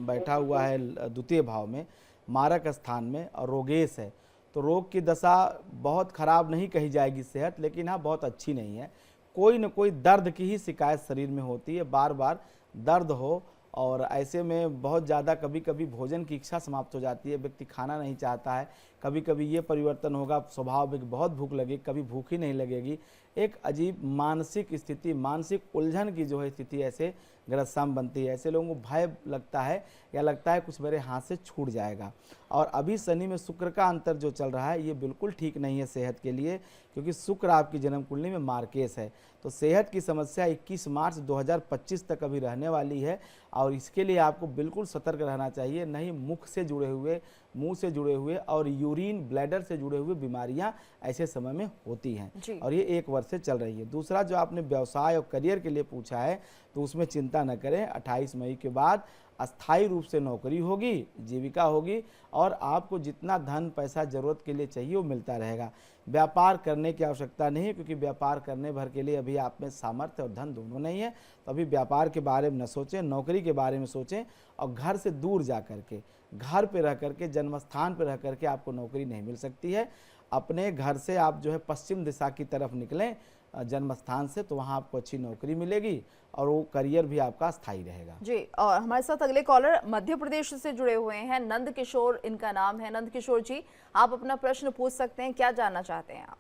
बैठा हुआ है द्वितीय भाव में, मारक स्थान में, और रोगेश है, तो रोग की दशा बहुत खराब नहीं कही जाएगी सेहत, लेकिन हाँ बहुत अच्छी नहीं है। कोई न कोई दर्द की ही शिकायत शरीर में होती है, बार बार दर्द हो और ऐसे में बहुत ज़्यादा कभी कभी भोजन की इच्छा समाप्त हो जाती है, व्यक्ति खाना नहीं चाहता है। कभी कभी ये परिवर्तन होगा स्वभाव में, बहुत भूख लगेगी, कभी भूख ही नहीं लगेगी। एक अजीब मानसिक स्थिति, मानसिक उलझन की जो है स्थिति ऐसे ग्रहस्थान बनती है। ऐसे लोगों को भय लगता है या लगता है कुछ मेरे हाथ से छूट जाएगा। और अभी शनि में शुक्र का अंतर जो चल रहा है ये बिल्कुल ठीक नहीं है सेहत के लिए, क्योंकि शुक्र आपकी जन्म कुंडली में मार्केश है। तो सेहत की समस्या 21 मार्च 2025 तक अभी रहने वाली है और इसके लिए आपको बिल्कुल सतर्क रहना चाहिए। नहीं मुख से जुड़े हुए, मुंह से जुड़े हुए और यूरिन ब्लैडर से जुड़े हुए बीमारियां ऐसे समय में होती हैं और ये 1 वर्ष से चल रही है। दूसरा जो आपने व्यवसाय और करियर के लिए पूछा है तो उसमें चिंता न करें। 28 मई के बाद अस्थायी रूप से नौकरी होगी, जीविका होगी और आपको जितना धन पैसा जरूरत के लिए चाहिए वो मिलता रहेगा। व्यापार करने की आवश्यकता नहीं है, क्योंकि व्यापार करने भर के लिए अभी आप में सामर्थ्य और धन दोनों नहीं है। तो अभी व्यापार के बारे में न सोचें, नौकरी के बारे में सोचें और घर से दूर जा करके, घर पे रह करके, जन्म स्थान पर रह करके आपको नौकरी नहीं मिल सकती है। अपने घर से आप जो है पश्चिम दिशा की तरफ निकलें जन्म स्थान से, तो वहाँ आपको अच्छी नौकरी मिलेगी और वो करियर भी आपका स्थायी रहेगा। जी, और हमारे साथ अगले कॉलर मध्य प्रदेश से जुड़े हुए हैं, नंद किशोर इनका नाम है। नंद किशोर जी, आप अपना प्रश्न पूछ सकते हैं, क्या जानना चाहते हैं आप?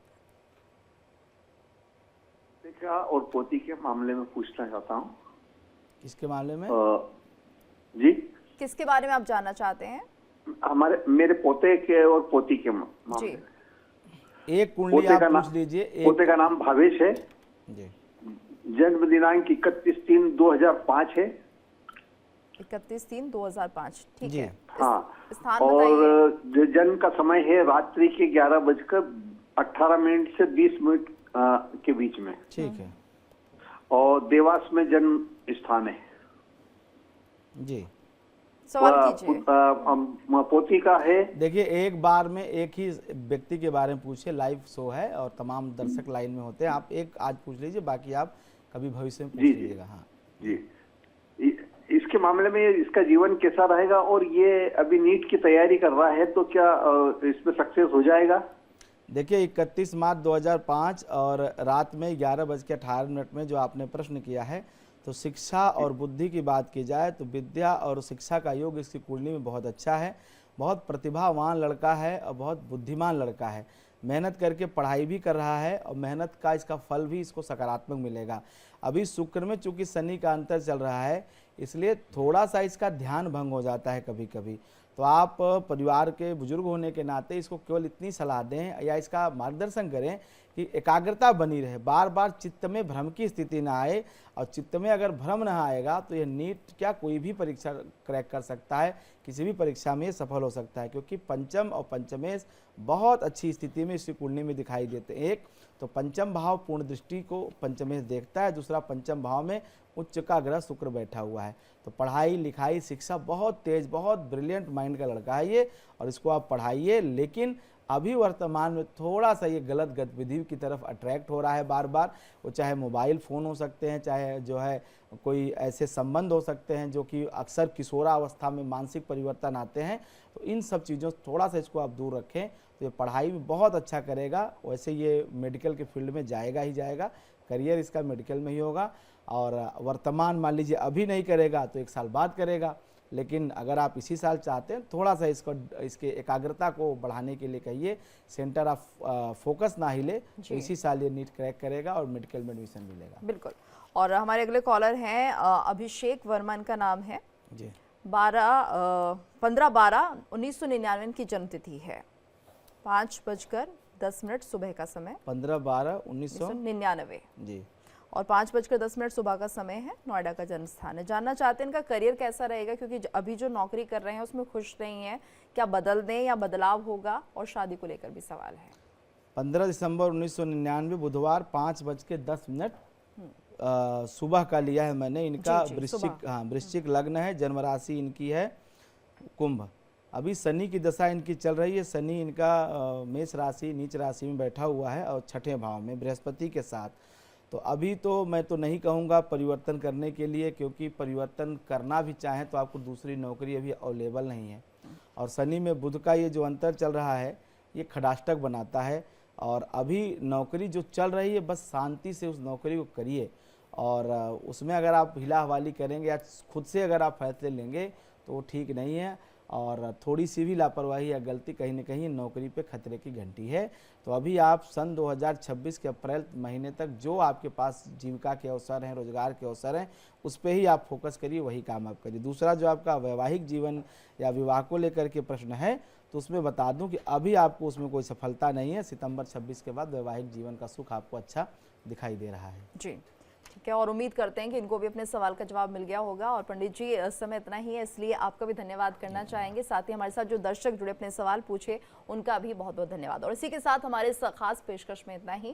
बेटा और पोती के मामले में पूछना चाहता हूँ। किसके मामले में? जी, किसके बारे में आप जानना चाहते हैं? मेरे पोते के और पोती के मामले में। एक कुंडली आप पूछ लीजिए। पोते का नाम भावेश है जी। जन्म दिनांक 31/3/2005 है। 31/3/2005, ठीक है। हाँ, स्थान और जन्म का समय है रात्रि के 11:18 से 20 के बीच में। ठीक है। और देवास में जन्म स्थान है जी। सवाल कीजिए। पोती का है। देखिए, एक बार में एक ही व्यक्ति के बारे में पूछिए, लाइव शो है और तमाम दर्शक लाइन में होते हैं। आप एक आज पूछ लीजिए, बाकी आप कभी भविष्य में पूछ लीजिएगा। हाँ जी, इसके मामले में इसका जीवन कैसा रहेगा और ये अभी नीट की तैयारी कर रहा है तो क्या इसमें सक्सेस हो जाएगा? देखिए, 31 मार्च 2005 और रात में 11:18 में जो आपने प्रश्न किया है, तो शिक्षा और बुद्धि की बात की जाए तो विद्या और शिक्षा का योग इसकी कुंडली में बहुत अच्छा है। बहुत प्रतिभावान लड़का है और बहुत बुद्धिमान लड़का है। मेहनत करके पढ़ाई भी कर रहा है और मेहनत का इसका फल भी इसको सकारात्मक मिलेगा। अभी शुक्र में चूंकि शनि का अंतर चल रहा है, इसलिए थोड़ा सा इसका ध्यान भंग हो जाता है कभी कभी। तो आप परिवार के बुजुर्ग होने के नाते इसको केवल इतनी सलाह दें या इसका मार्गदर्शन करें कि एकाग्रता बनी रहे, बार बार चित्त में भ्रम की स्थिति ना आए। और चित्त में अगर भ्रम ना आएगा तो यह नीट क्या कोई भी परीक्षा क्रैक कर सकता है, किसी भी परीक्षा में सफल हो सकता है, क्योंकि पंचम और पंचमेश बहुत अच्छी स्थिति में इसकी कुंडली में दिखाई देते हैं। एक तो पंचम भाव पूर्ण दृष्टि को पंचमेश देखता है, दूसरा पंचम भाव में उच्च का ग्रह शुक्र बैठा हुआ है। तो पढ़ाई लिखाई शिक्षा बहुत तेज, बहुत ब्रिलियंट माइंड का लड़का है ये, और इसको आप पढ़ाइए। लेकिन अभी वर्तमान में थोड़ा सा ये गलत गतिविधि की तरफ अट्रैक्ट हो रहा है बार बार। वो चाहे मोबाइल फ़ोन हो सकते हैं, चाहे जो है कोई ऐसे संबंध हो सकते हैं जो कि अक्सर किशोरावस्था में मानसिक परिवर्तन आते हैं। तो इन सब चीज़ों से थोड़ा सा इसको आप दूर रखें तो ये पढ़ाई में बहुत अच्छा करेगा। वैसे ये मेडिकल के फील्ड में जाएगा ही जाएगा, करियर इसका मेडिकल में ही होगा। और वर्तमान मान लीजिए अभी नहीं करेगा तो 1 साल बाद करेगा, लेकिन अगर आप इसी साल चाहते हैं थोड़ा सा इसके एकाग्रता को बढ़ाने के लिए कहिए, सेंटर ऑफ फोकस ना हिले, तो इसी साल ये नीट क्रैक करेगा और मेडिकल में एडमिशन मिलेगा। बिल्कुल। और हमारे अगले कॉलर हैं अभिषेक वर्मा, इनका नाम है जी। 15/12/1999 की जन्मतिथि है, 5:10 सुबह का समय, 15/12/1999 जी। और 5:10 सुबह का समय है, नोएडा का जन्म स्थान है। जानना चाहते हैं इनका करियर कैसा रहेगा, क्योंकि अभी जो नौकरी कर रहे हैं उसमें खुश नहीं है, क्या बदल दें या बदलाव होगा, और शादी को लेकर भी सवाल है। 15 दिसंबर 1999 बुधवार 5:10 सुबह का लिया है मैंने। इनका वृश्चिक लग्न है, जन्म राशि इनकी है कुंभ। अभी शनि की दशा इनकी चल रही है। शनि इनका मेष राशि नीच राशि में बैठा हुआ है और 6ठे भाव में बृहस्पति के साथ। तो अभी तो मैं तो नहीं कहूँगा परिवर्तन करने के लिए, क्योंकि परिवर्तन करना भी चाहें तो आपको दूसरी नौकरी अभी अवेलेबल नहीं है। और शनि में बुध का ये जो अंतर चल रहा है ये खडाष्टक बनाता है। और अभी नौकरी जो चल रही है बस शांति से उस नौकरी को करिए और उसमें अगर आप हिला हवाली करेंगे या खुद से अगर आप फैसले लेंगे तो वो ठीक नहीं है, और थोड़ी सी भी लापरवाही या गलती कहीं न कहीं नौकरी पे खतरे की घंटी है। तो अभी आप सन 2026 के अप्रैल महीने तक जो आपके पास जीविका के अवसर हैं, रोजगार के अवसर हैं, उस पे ही आप फोकस करिए, वही काम आप करिए। दूसरा जो आपका वैवाहिक जीवन या विवाह को लेकर के प्रश्न है, तो उसमें बता दूं कि अभी आपको उसमें कोई सफलता नहीं है। सितंबर 26 के बाद वैवाहिक जीवन का सुख आपको अच्छा दिखाई दे रहा है। जी ठीक है, और उम्मीद करते हैं कि इनको भी अपने सवाल का जवाब मिल गया होगा। और पंडित जी इस समय इतना ही है, इसलिए आपका भी धन्यवाद करना चाहेंगे। साथ ही हमारे साथ जो दर्शक जुड़े अपने सवाल पूछे उनका भी बहुत बहुत धन्यवाद। और इसी के साथ हमारे इस खास पेशकश में इतना ही।